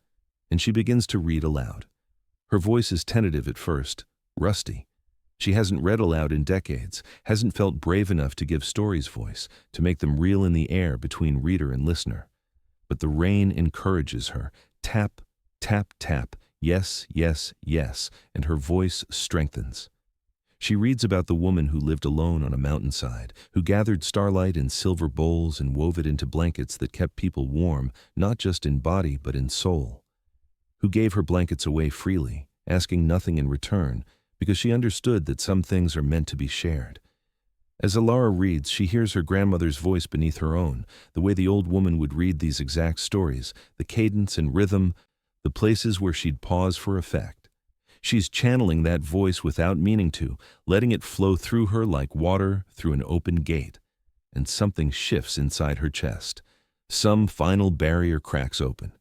and she begins to read aloud. Her voice is tentative at first, rusty. She hasn't read aloud in decades, hasn't felt brave enough to give stories voice, to make them real in the air between reader and listener. But the rain encourages her. Tap, tap, tap, yes, yes, yes, and her voice strengthens. She reads about the woman who lived alone on a mountainside, who gathered starlight in silver bowls and wove it into blankets that kept people warm, not just in body but in soul. Who gave her blankets away freely, asking nothing in return, because she understood that some things are meant to be shared. As Alara reads, she hears her grandmother's voice beneath her own, the way the old woman would read these exact stories, the cadence and rhythm, the places where she'd pause for effect. She's channeling that voice without meaning to, letting it flow through her like water through an open gate. And something shifts inside her chest. Some final barrier cracks open.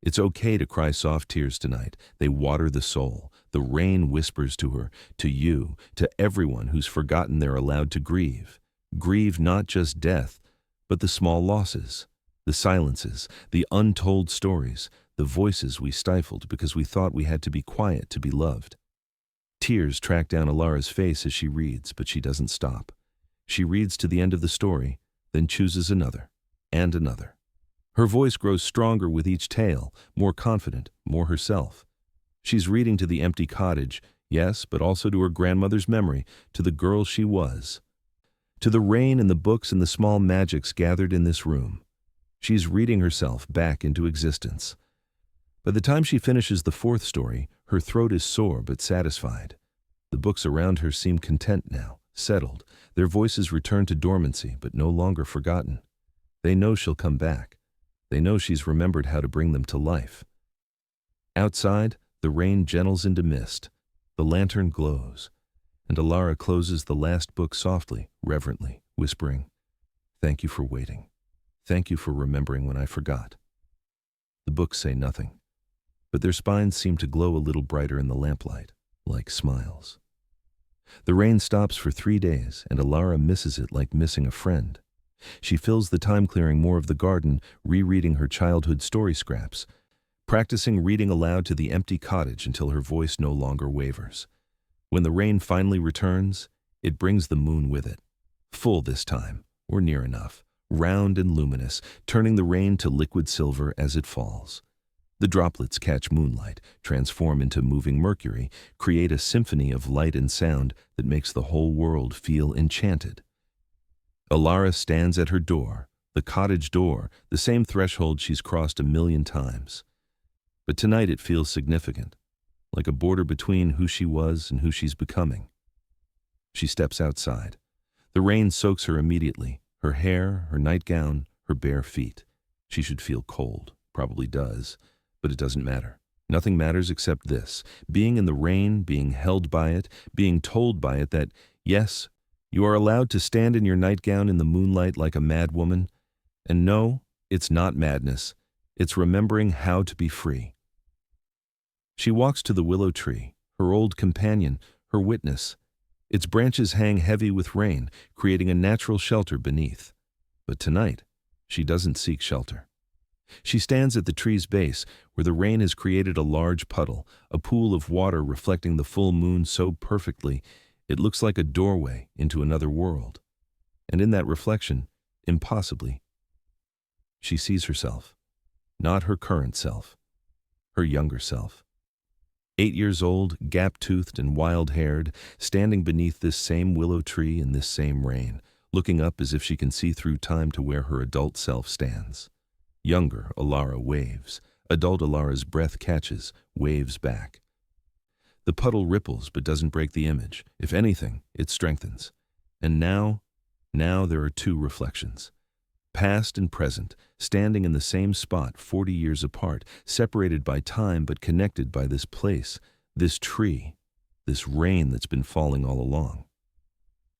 It's okay to cry soft tears tonight. They water the soul. The rain whispers to her, to you, to everyone who's forgotten they're allowed to grieve. Grieve not just death, but the small losses, the silences, the untold stories, the voices we stifled because we thought we had to be quiet to be loved. Tears track down Alara's face as she reads, but she doesn't stop. She reads to the end of the story, then chooses another, and another. Her voice grows stronger with each tale, more confident, more herself. She's reading to the empty cottage, yes, but also to her grandmother's memory, to the girl she was. To the rain and the books and the small magics gathered in this room. She's reading herself back into existence. By the time she finishes the fourth story, her throat is sore but satisfied. The books around her seem content now, settled. Their voices return to dormancy, but no longer forgotten. They know she'll come back. They know she's remembered how to bring them to life. Outside, the rain gentles into mist. The lantern glows, and Alara closes the last book softly, reverently, whispering, "Thank you for waiting. Thank you for remembering when I forgot." The books say nothing, but their spines seem to glow a little brighter in the lamplight, like smiles. The rain stops for 3 days, and Alara misses it like missing a friend. She fills the time clearing more of the garden, rereading her childhood story scraps, practicing reading aloud to the empty cottage until her voice no longer wavers. When the rain finally returns, it brings the moon with it. Full this time, or near enough, round and luminous, turning the rain to liquid silver as it falls. The droplets catch moonlight, transform into moving mercury, create a symphony of light and sound that makes the whole world feel enchanted. Alara stands at her door, the cottage door, the same threshold she's crossed 1,000,000 times. But tonight it feels significant, like a border between who she was and who she's becoming. She steps outside. The rain soaks her immediately, her hair, her nightgown, her bare feet. She should feel cold, probably does, but it doesn't matter. Nothing matters except this, being in the rain, being held by it, being told by it that, yes, You are allowed to stand in your nightgown in the moonlight like a madwoman, and no, it's not madness, it's remembering how to be free. She walks to the willow tree, her old companion, her witness. Its branches hang heavy with rain, creating a natural shelter beneath. But tonight, she doesn't seek shelter. She stands at the tree's base, where the rain has created a large puddle, a pool of water reflecting the full moon so perfectly, it looks like a doorway into another world. And in that reflection, impossibly, she sees herself, not her current self, her younger self. 8 years old, gap-toothed and wild-haired, standing beneath this same willow tree in this same rain, looking up as if she can see through time to where her adult self stands. Younger Alara waves. Adult Alara's breath catches, waves back. The puddle ripples but doesn't break the image. If anything, it strengthens. And now there are two reflections. Past and present, standing in the same spot 40 years apart, separated by time but connected by this place, this tree, this rain that's been falling all along.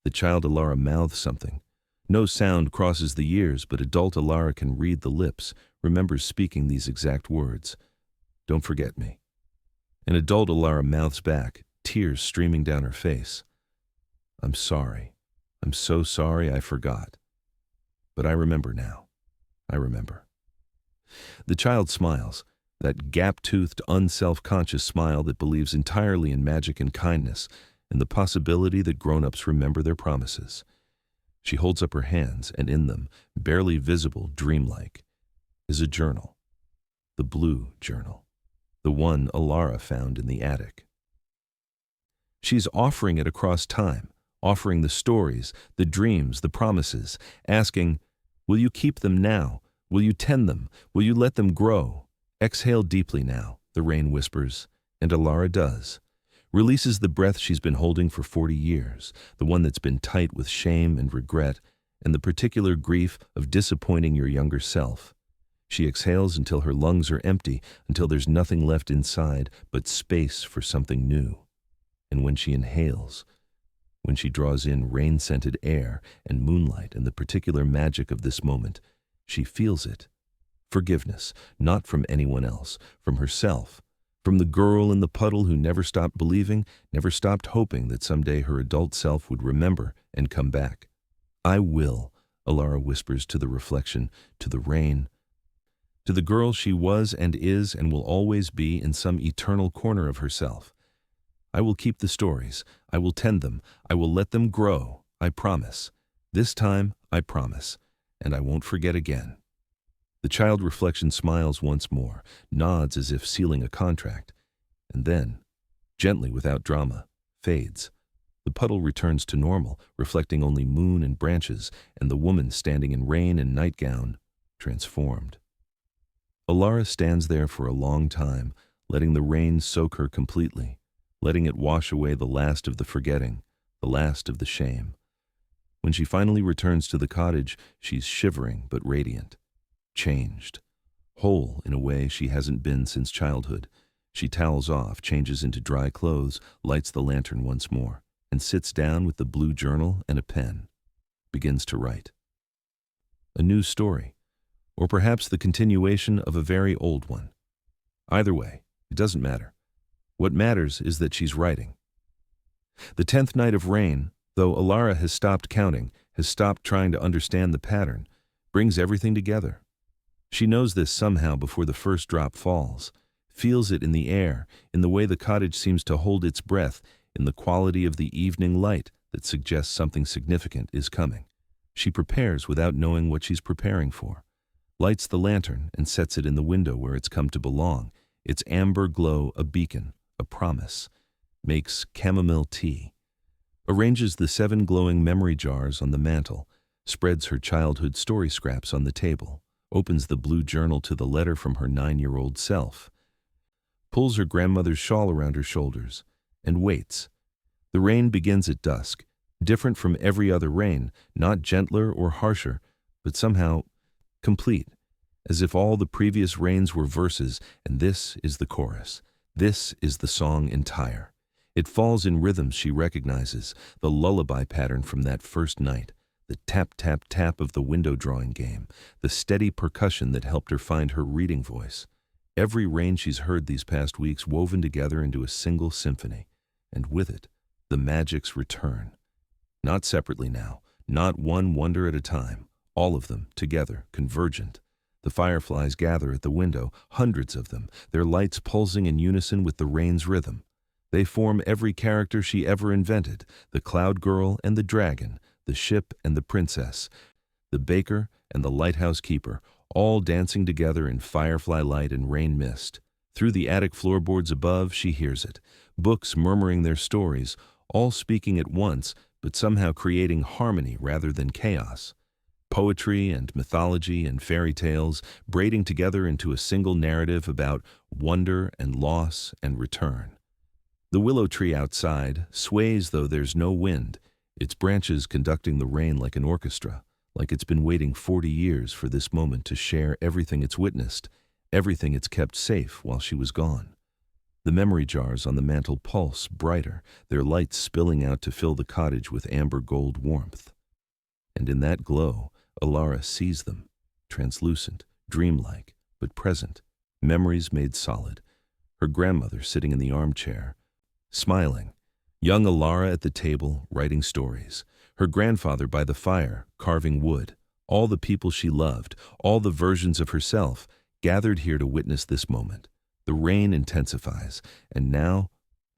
The child Alara mouths something. No sound crosses the ears, but adult Alara can read the lips, remembers speaking these exact words. Don't forget me. And adult Alara mouths back, tears streaming down her face. I'm sorry. I'm so sorry I forgot. But I remember now. I remember. The child smiles, that gap-toothed, unself-conscious smile that believes entirely in magic and kindness, and the possibility that grown-ups remember their promises. She holds up her hands, and in them, barely visible, dreamlike, is a journal. The blue journal. The one Alara found in the attic. She's offering it across time, offering the stories, the dreams, the promises, asking, will you keep them now? Will you tend them? Will you let them grow? Exhale deeply now, the rain whispers, and Alara does. Releases the breath she's been holding for 40 years, the one that's been tight with shame and regret, and the particular grief of disappointing your younger self. She exhales until her lungs are empty, until there's nothing left inside but space for something new. And when she inhales, when she draws in rain-scented air and moonlight and the particular magic of this moment, she feels it. Forgiveness, not from anyone else, from herself, from the girl in the puddle who never stopped believing, never stopped hoping that someday her adult self would remember and come back. I will, Alara whispers to the reflection, to the rain, to the girl she was and is and will always be in some eternal corner of herself. I will keep the stories. I will tend them. I will let them grow. I promise. This time, I promise. And I won't forget again. The child reflection smiles once more, nods as if sealing a contract, and then, gently without drama, fades. The puddle returns to normal, reflecting only moon and branches, and the woman standing in rain and nightgown, transformed. Alara stands there for a long time, letting the rain soak her completely, letting it wash away the last of the forgetting, the last of the shame. When she finally returns to the cottage, she's shivering but radiant. Changed. Whole in a way she hasn't been since childhood. She towels off, changes into dry clothes, lights the lantern once more, and sits down with the blue journal and a pen. Begins to write. A new story, or perhaps the continuation of a very old one. Either way, it doesn't matter. What matters is that she's writing. The 10th night of rain, though Alara has stopped counting, has stopped trying to understand the pattern, brings everything together. She knows this somehow before the first drop falls, feels it in the air, in the way the cottage seems to hold its breath, in the quality of the evening light that suggests something significant is coming. She prepares without knowing what she's preparing for, lights the lantern and sets it in the window where it's come to belong, its amber glow a beacon, a promise, makes chamomile tea, arranges the 7 glowing memory jars on the mantel, spreads her childhood story scraps on the table, opens the blue journal to the letter from her 9-year-old self, pulls her grandmother's shawl around her shoulders, and waits. The rain begins at dusk, different from every other rain, not gentler or harsher, but somehow complete, as if all the previous rains were verses, and this is the chorus. This is the song entire. It falls in rhythms she recognizes, the lullaby pattern from that first night, the tap-tap-tap of the window drawing game, the steady percussion that helped her find her reading voice. Every rain she's heard these past weeks woven together into a single symphony, and with it, the magics return. Not separately now, not one wonder at a time, all of them together, convergent. The fireflies gather at the window, hundreds of them, their lights pulsing in unison with the rain's rhythm. They form every character she ever invented, the cloud girl and the dragon, the ship and the princess, the baker and the lighthouse keeper, all dancing together in firefly light and rain mist. Through the attic floorboards above, she hears it, books murmuring their stories, all speaking at once, but somehow creating harmony rather than chaos. Poetry and mythology and fairy tales braiding together into a single narrative about wonder and loss and return. The willow tree outside sways though there's no wind, its branches conducting the rain like an orchestra, like it's been waiting 40 years for this moment to share everything it's witnessed, everything it's kept safe while she was gone. The memory jars on the mantel pulse brighter, their lights spilling out to fill the cottage with amber gold warmth. And in that glow, Alara sees them, translucent, dreamlike, but present, memories made solid. Her grandmother sitting in the armchair, smiling, young Alara at the table, writing stories, her grandfather by the fire, carving wood, all the people she loved, all the versions of herself, gathered here to witness this moment. The rain intensifies, and now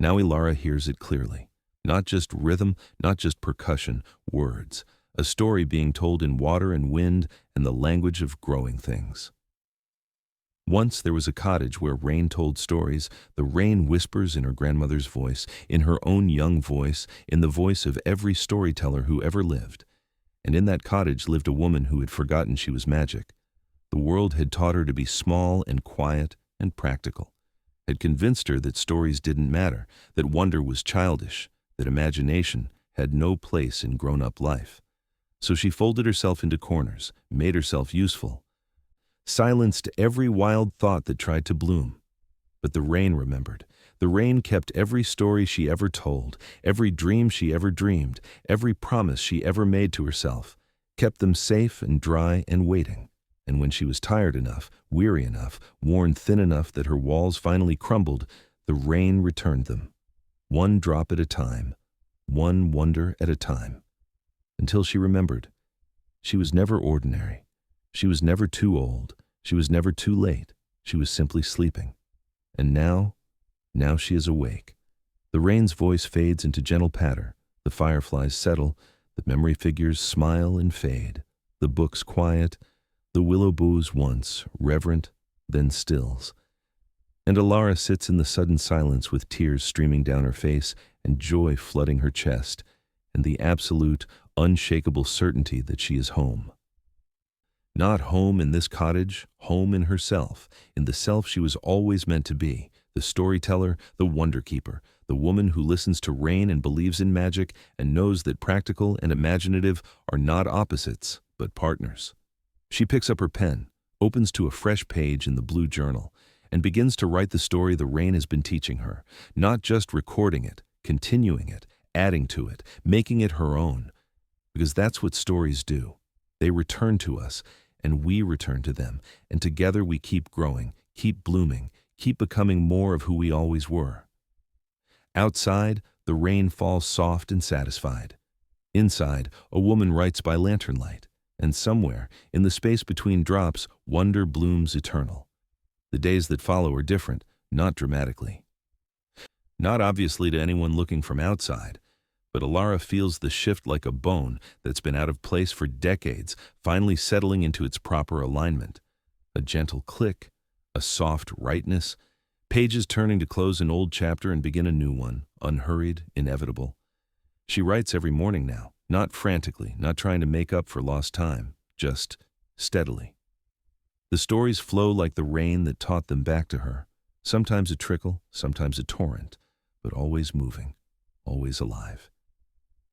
Alara hears it clearly. Not just rhythm, not just percussion, words. A story being told in water and wind and the language of growing things. Once there was a cottage where rain told stories. The rain whispers in her grandmother's voice, in her own young voice, in the voice of every storyteller who ever lived. And in that cottage lived a woman who had forgotten she was magic. The world had taught her to be small and quiet and practical, had convinced her that stories didn't matter, that wonder was childish, that imagination had no place in grown-up life. So she folded herself into corners, made herself useful, silenced every wild thought that tried to bloom. But the rain remembered. The rain kept every story she ever told, every dream she ever dreamed, every promise she ever made to herself, kept them safe and dry and waiting. And when she was tired enough, weary enough, worn thin enough that her walls finally crumbled, the rain returned them, one drop at a time, one wonder at a time. Until she remembered. She was never ordinary. She was never too old. She was never too late. She was simply sleeping. And now she is awake. The rain's voice fades into gentle patter. The fireflies settle. The memory figures smile and fade. The books quiet. The willow bows once, reverent, then stills. And Alara sits in the sudden silence with tears streaming down her face and joy flooding her chest, and the absolute, unshakable certainty that she is home. Not home in this cottage, home in herself, in the self she was always meant to be, the storyteller, the wonder keeper, the woman who listens to rain and believes in magic and knows that practical and imaginative are not opposites, but partners. She picks up her pen, opens to a fresh page in the blue journal, and begins to write the story the rain has been teaching her, not just recording it, continuing it, adding to it, making it her own. Because that's what stories do. They return to us, and we return to them, and together we keep growing, keep blooming, keep becoming more of who we always were. Outside, the rain falls soft and satisfied. Inside, a woman writes by lantern light, and somewhere, in the space between drops, wonder blooms eternal. The days that follow are different, not dramatically. Not obviously to anyone looking from outside, but Alara feels the shift like a bone that's been out of place for decades, finally settling into its proper alignment. A gentle click, a soft rightness, pages turning to close an old chapter and begin a new one, unhurried, inevitable. She writes every morning now, not frantically, not trying to make up for lost time, just steadily. The stories flow like the rain that taught them back to her, sometimes a trickle, sometimes a torrent, but always moving, always alive.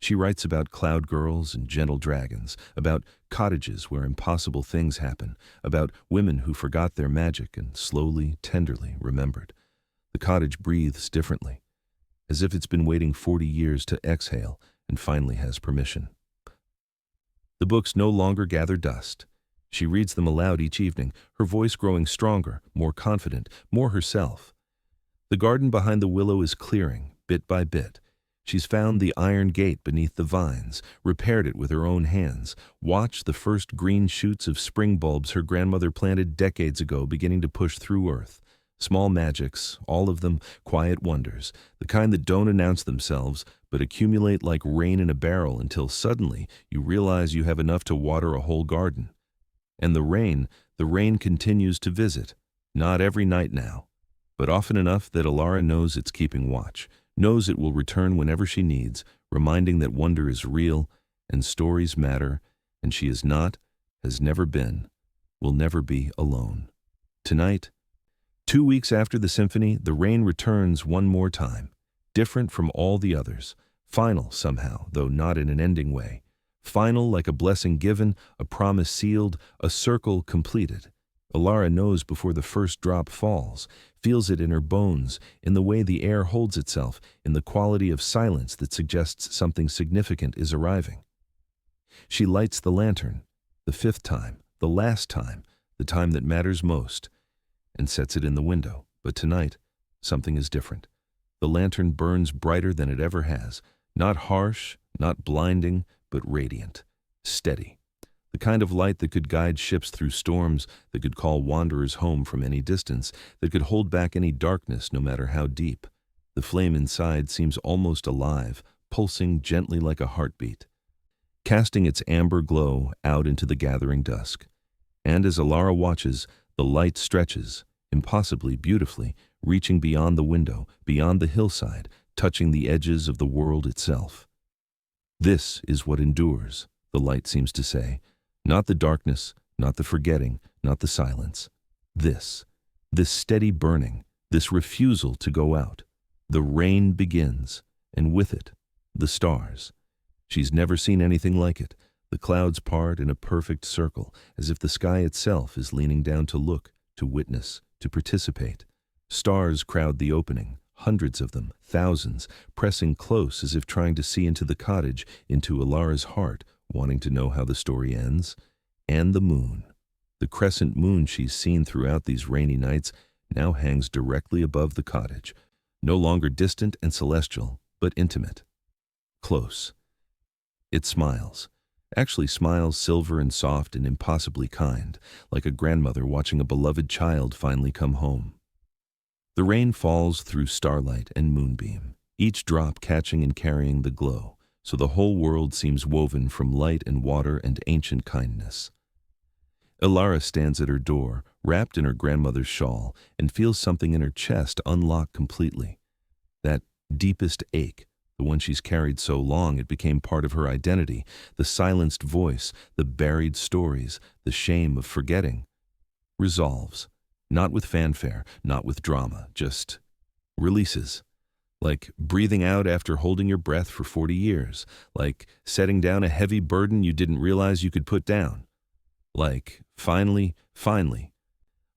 She writes about cloud girls and gentle dragons, about cottages where impossible things happen, about women who forgot their magic and slowly, tenderly remembered. The cottage breathes differently. as if it's been waiting 40 years to exhale and finally has permission. The books no longer gather dust. She reads them aloud each evening, her voice growing stronger, more confident, more herself. The garden behind the willow is clearing, bit by bit. She's found the iron gate beneath the vines, repaired it with her own hands, watched the first green shoots of spring bulbs her grandmother planted decades ago beginning to push through earth. Small magics, all of them quiet wonders, the kind that don't announce themselves, but accumulate like rain in a barrel until suddenly you realize you have enough to water a whole garden. And the rain continues to visit, not every night now, but often enough that Alara knows it's keeping watch, knows it will return whenever she needs, reminding that wonder is real and stories matter, and she is not, has never been, will never be alone. Tonight, 2 weeks after the symphony, the rain returns one more time, different from all the others, final somehow, though not in an ending way. Final like a blessing given, a promise sealed, a circle completed. Alara knows before the first drop falls, feels it in her bones, in the way the air holds itself, in the quality of silence that suggests something significant is arriving. She lights the lantern, the 5th time, the last time, the time that matters most, and sets it in the window. But tonight, something is different. The lantern burns brighter than it ever has, not harsh, not blinding, but radiant, steady. The kind of light that could guide ships through storms, that could call wanderers home from any distance, that could hold back any darkness no matter how deep. The flame inside seems almost alive, pulsing gently like a heartbeat, casting its amber glow out into the gathering dusk. And as Alara watches, the light stretches, impossibly beautifully, reaching beyond the window, beyond the hillside, touching the edges of the world itself. This is what endures, the light seems to say. Not the darkness, not the forgetting, not the silence. This steady burning, this refusal to go out. The rain begins, and with it, the stars. She's never seen anything like it. The clouds part in a perfect circle, as if the sky itself is leaning down to look, to witness, to participate. Stars crowd the opening, hundreds of them, thousands, pressing close as if trying to see into the cottage, into Alara's heart, wanting to know how the story ends. And the moon, the crescent moon she's seen throughout these rainy nights, now hangs directly above the cottage, no longer distant and celestial, but intimate, close. It smiles, actually smiles silver and soft and impossibly kind, like a grandmother watching a beloved child finally come home. The rain falls through starlight and moonbeam, each drop catching and carrying the glow, so the whole world seems woven from light and water and ancient kindness. Alara stands at her door, wrapped in her grandmother's shawl, and feels something in her chest unlock completely. That deepest ache, the one she's carried so long it became part of her identity, the silenced voice, the buried stories, the shame of forgetting, resolves, not with fanfare, not with drama, just releases. Like breathing out after holding your breath for 40 years, like setting down a heavy burden you didn't realize you could put down. Like, finally,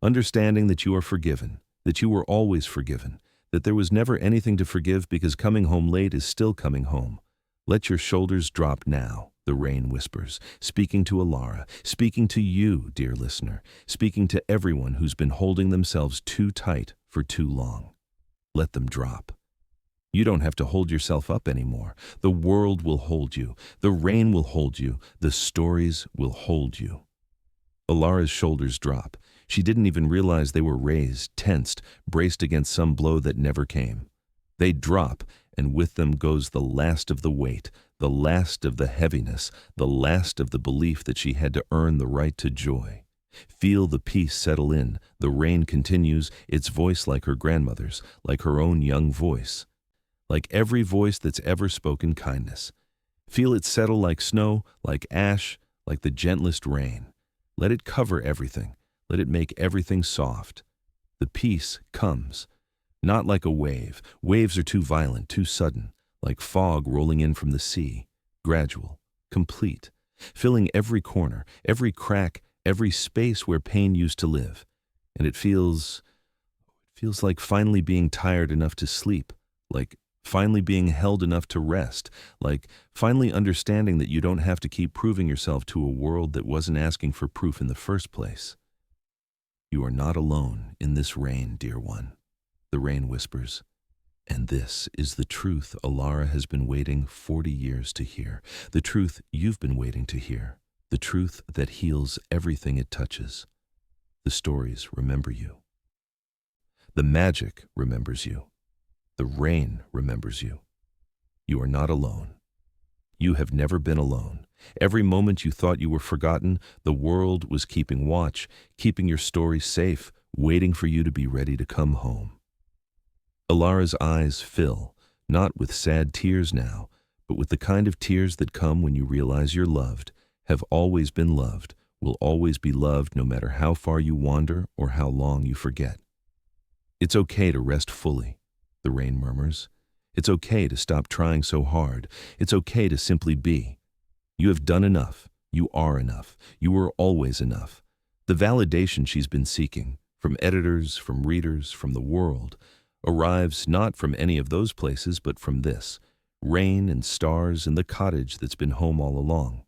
understanding that you are forgiven, that you were always forgiven, that there was never anything to forgive because coming home late is still coming home. Let your shoulders drop now, the rain whispers, speaking to Alara, speaking to you, dear listener, speaking to everyone who's been holding themselves too tight for too long. Let them drop. You don't have to hold yourself up anymore. The world will hold you. The rain will hold you. The stories will hold you. Alara's shoulders drop. She didn't even realize they were raised, tensed, braced against some blow that never came. They drop, and with them goes the last of the weight, the last of the heaviness, the last of the belief that she had to earn the right to joy. Feel the peace settle in. The rain continues, its voice like her grandmother's, like her own young voice, like every voice that's ever spoken kindness. Feel it settle like snow, like ash, like the gentlest rain. Let it cover everything. Let it make everything soft. The peace comes, not like a wave. Waves are too violent, too sudden, like fog rolling in from the sea, gradual, complete, filling every corner, every crack, every space where pain used to live. And it feels like finally being tired enough to sleep, like finally being held enough to rest, like finally understanding that you don't have to keep proving yourself to a world that wasn't asking for proof in the first place. You are not alone in this rain, dear one, the rain whispers. And this is the truth Alara has been waiting 40 years to hear, the truth you've been waiting to hear, the truth that heals everything it touches. The stories remember you. The magic remembers you. The rain remembers you. You are not alone. You have never been alone. Every moment you thought you were forgotten, the world was keeping watch, keeping your story safe, waiting for you to be ready to come home. Alara's eyes fill, not with sad tears now, but with the kind of tears that come when you realize you're loved, have always been loved, will always be loved no matter how far you wander or how long you forget. It's okay to rest fully, the rain murmurs. It's okay to stop trying so hard. It's okay to simply be. You have done enough. You are enough. You were always enough. The validation she's been seeking, from editors, from readers, from the world, arrives not from any of those places, but from this, rain and stars and the cottage that's been home all along.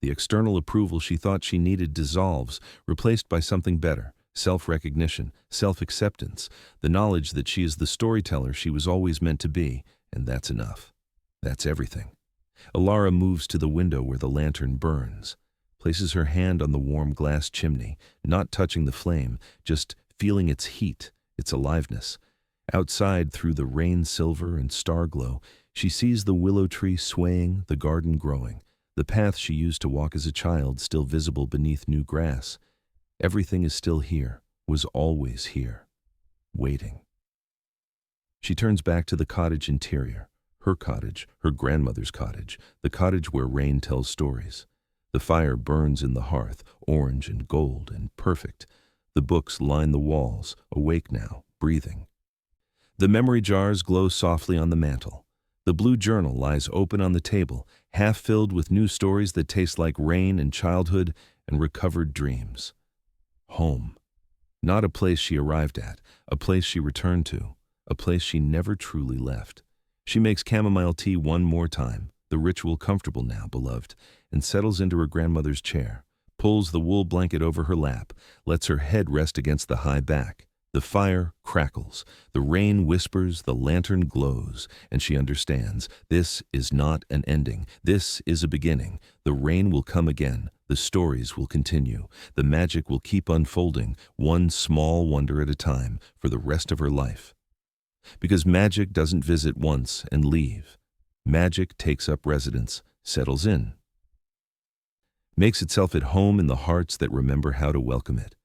The external approval she thought she needed dissolves, replaced by something better, self-recognition, self-acceptance, the knowledge that she is the storyteller she was always meant to be, and that's enough. That's everything. Alara moves to the window where the lantern burns, places her hand on the warm glass chimney, not touching the flame, just feeling its heat, its aliveness. Outside, through the rain silver and star glow, she sees the willow tree swaying, the garden growing, the path she used to walk as a child still visible beneath new grass. Everything is still here, was always here, waiting. She turns back to the cottage interior, her cottage, her grandmother's cottage, the cottage where rain tells stories. The fire burns in the hearth, orange and gold and perfect. The books line the walls, awake now, breathing. The memory jars glow softly on the mantel. The blue journal lies open on the table, half filled with new stories that taste like rain and childhood and recovered dreams. Home. Not a place she arrived at, a place she returned to, a place she never truly left. She makes chamomile tea one more time, the ritual comfortable now, beloved, and settles into her grandmother's chair, pulls the wool blanket over her lap, lets her head rest against the high back. The fire crackles, the rain whispers, the lantern glows, and she understands this is not an ending. This is a beginning. The rain will come again. The stories will continue. The magic will keep unfolding, one small wonder at a time, for the rest of her life. Because magic doesn't visit once and leave. Magic takes up residence, settles in, makes itself at home in the hearts that remember how to welcome it.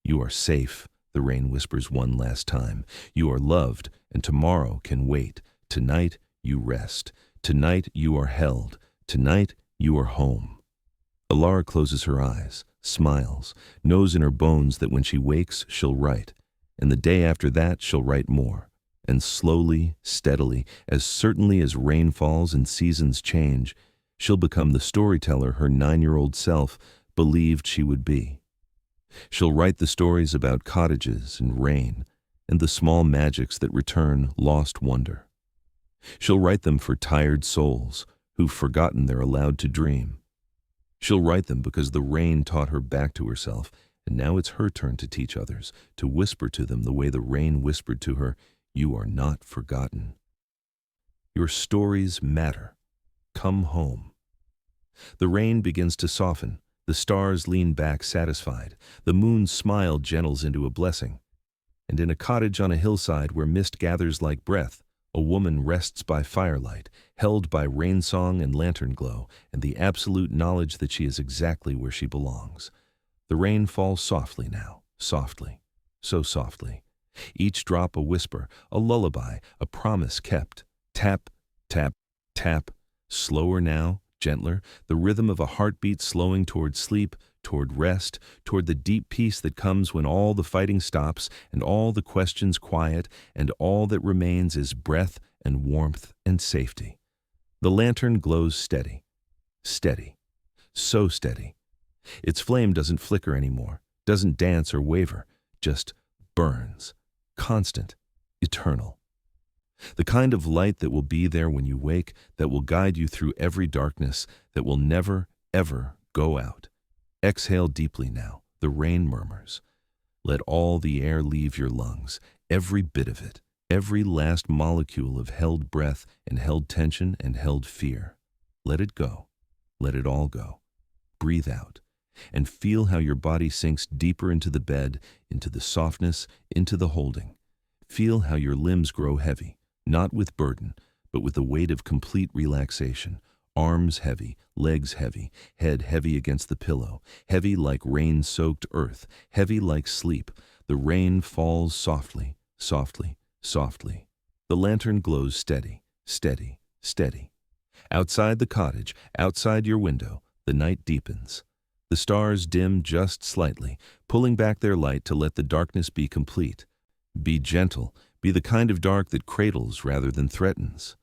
You are safe. The rain whispers one last time. You are loved, and tomorrow can wait. Tonight, you rest. Tonight, you are held. Tonight, you are home. Alara closes her eyes, smiles, knows in her bones that when she wakes, she'll write. And the day after that, she'll write more. And slowly, steadily, as certainly as rain falls and seasons change, she'll become the storyteller her 9-year-old self believed she would be. She'll write the stories about cottages and rain and the small magics that return lost wonder. She'll write them for tired souls who've forgotten they're allowed to dream. She'll write them because the rain taught her back to herself, and now it's her turn to teach others, to whisper to them the way the rain whispered to her, "You are not forgotten. Your stories matter. Come home." The rain begins to soften. The stars lean back satisfied. The moon's smile gentles into a blessing. And in a cottage on a hillside where mist gathers like breath, a woman rests by firelight, held by rain song and lantern glow, and the absolute knowledge that she is exactly where she belongs. The rain falls softly now, softly, so softly. Each drop a whisper, a lullaby, a promise kept. Tap, tap, tap. Slower now, gentler, the rhythm of a heartbeat slowing toward sleep, toward rest, toward the deep peace that comes when all the fighting stops and all the questions quiet and all that remains is breath and warmth and safety. The lantern glows steady, steady, so steady. Its flame doesn't flicker anymore, doesn't dance or waver, just burns, constant, eternal. The kind of light that will be there when you wake, that will guide you through every darkness, that will never, ever go out. Exhale deeply now. The rain murmurs. Let all the air leave your lungs, every bit of it, every last molecule of held breath and held tension and held fear. Let it go. Let it all go. Breathe out and feel how your body sinks deeper into the bed, into the softness, into the holding. Feel how your limbs grow heavy, not with burden, but with the weight of complete relaxation. Arms heavy, legs heavy, head heavy against the pillow, heavy like rain-soaked earth, heavy like sleep. The rain falls softly, softly, softly. The lantern glows steady, steady, steady. Outside the cottage, outside your window, the night deepens. The stars dim just slightly, pulling back their light to let the darkness be complete. Be gentle, be the kind of dark that cradles rather than threatens.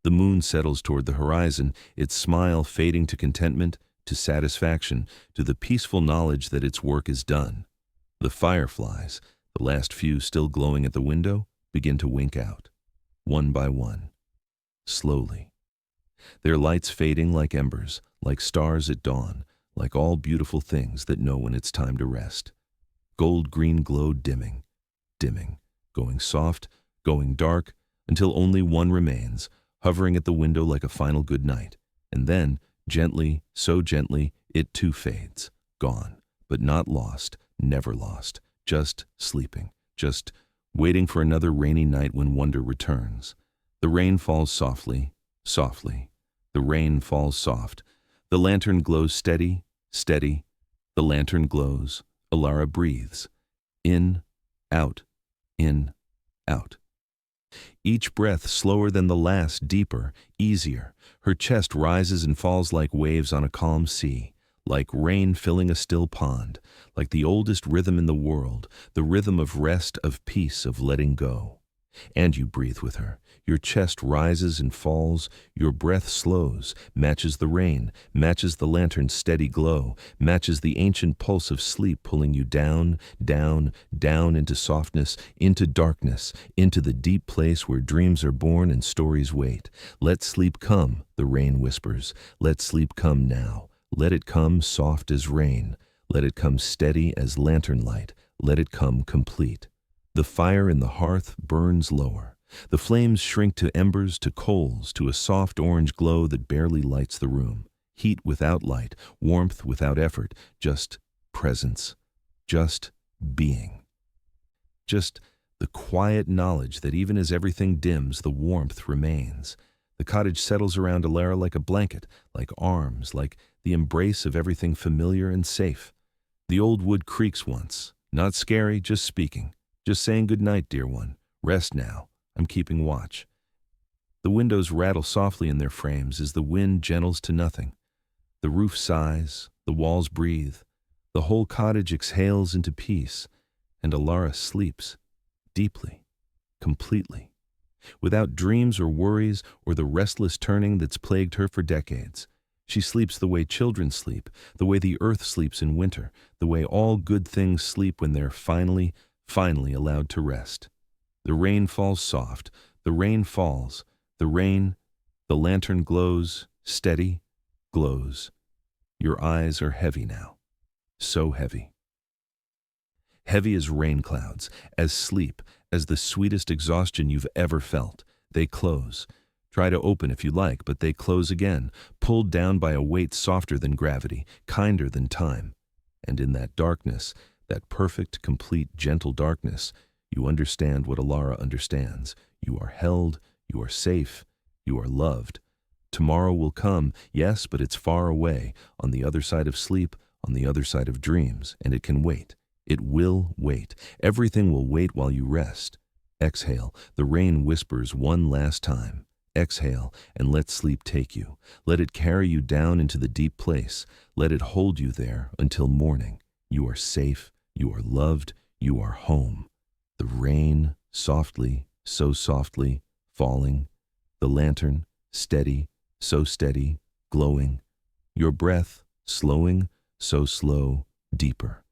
The moon settles toward the horizon, its smile fading to contentment, to satisfaction, to the peaceful knowledge that its work is done. The fireflies, the last few still glowing at the window, begin to wink out, one by one, slowly. Their lights fading like embers, like stars at dawn, like all beautiful things that know when it's time to rest. Gold-green glow dimming, dimming, going soft, going dark, until only one remains, hovering at the window like a final good night. And then, gently, so gently, it too fades, gone, but not lost, never lost, just sleeping, just waiting for another rainy night when wonder returns. The rain falls softly, softly. The rain falls soft. The lantern glows steady, steady. The lantern glows. Alara breathes. In, out, in, out. Each breath slower than the last, deeper, easier. Her chest rises and falls like waves on a calm sea, like rain filling a still pond, like the oldest rhythm in the world, the rhythm of rest, of peace, of letting go. And you breathe with her. Your chest rises and falls, your breath slows, matches the rain, matches the lantern's steady glow, matches the ancient pulse of sleep pulling you down, down, down into softness, into darkness, into the deep place where dreams are born and stories wait. Let sleep come, the rain whispers. Let sleep come now. Let it come soft as rain. Let it come steady as lantern light. Let it come complete. The fire in the hearth burns lower. The flames shrink to embers, to coals, to a soft orange glow that barely lights the room. Heat without light, warmth without effort, just presence, just being. Just the quiet knowledge that even as everything dims, the warmth remains. The cottage settles around Alara like a blanket, like arms, like the embrace of everything familiar and safe. The old wood creaks once, not scary, just speaking, just saying good night, dear one. Rest now. I'm keeping watch. The windows rattle softly in their frames as the wind gentles to nothing. The roof sighs, the walls breathe, the whole cottage exhales into peace, and Alara sleeps, deeply, completely, without dreams or worries or the restless turning that's plagued her for decades. She sleeps the way children sleep, the way the earth sleeps in winter, the way all good things sleep when they're finally allowed to rest. The rain falls soft, the rain falls, the lantern glows, steady, glows. Your eyes are heavy now, so heavy. Heavy as rain clouds, as sleep, as the sweetest exhaustion you've ever felt. They close. Try to open if you like, but they close again, pulled down by a weight softer than gravity, kinder than time. And in that darkness, that perfect, complete, gentle darkness, you understand what Alara understands. You are held, you are safe, you are loved. Tomorrow will come, yes, but it's far away, on the other side of sleep, on the other side of dreams, and it can wait. It will wait. Everything will wait while you rest. Exhale, the rain whispers one last time. Exhale, and let sleep take you. Let it carry you down into the deep place. Let it hold you there until morning. You are safe, you are loved, you are home. The rain, softly, so softly, falling. The lantern, steady, so steady, glowing. Your breath, slowing, so slow, deeper.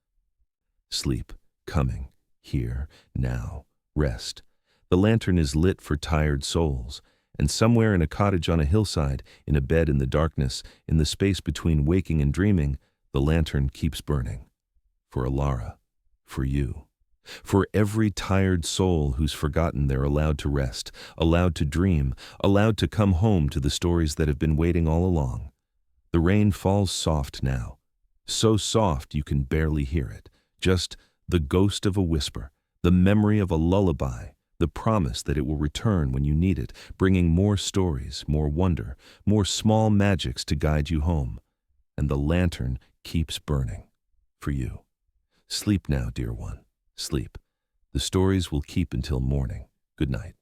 Sleep, coming, here, now, rest. The lantern is lit for tired souls, and somewhere in a cottage on a hillside, in a bed in the darkness, in the space between waking and dreaming, the lantern keeps burning. For Alara, for you, for every tired soul who's forgotten they're allowed to rest, allowed to dream, allowed to come home to the stories that have been waiting all along. The rain falls soft now, so soft you can barely hear it, just the ghost of a whisper, the memory of a lullaby, the promise that it will return when you need it, bringing more stories, more wonder, more small magics to guide you home. And the lantern keeps burning for you. Sleep now, dear one. Sleep. The stories will keep until morning. Good night.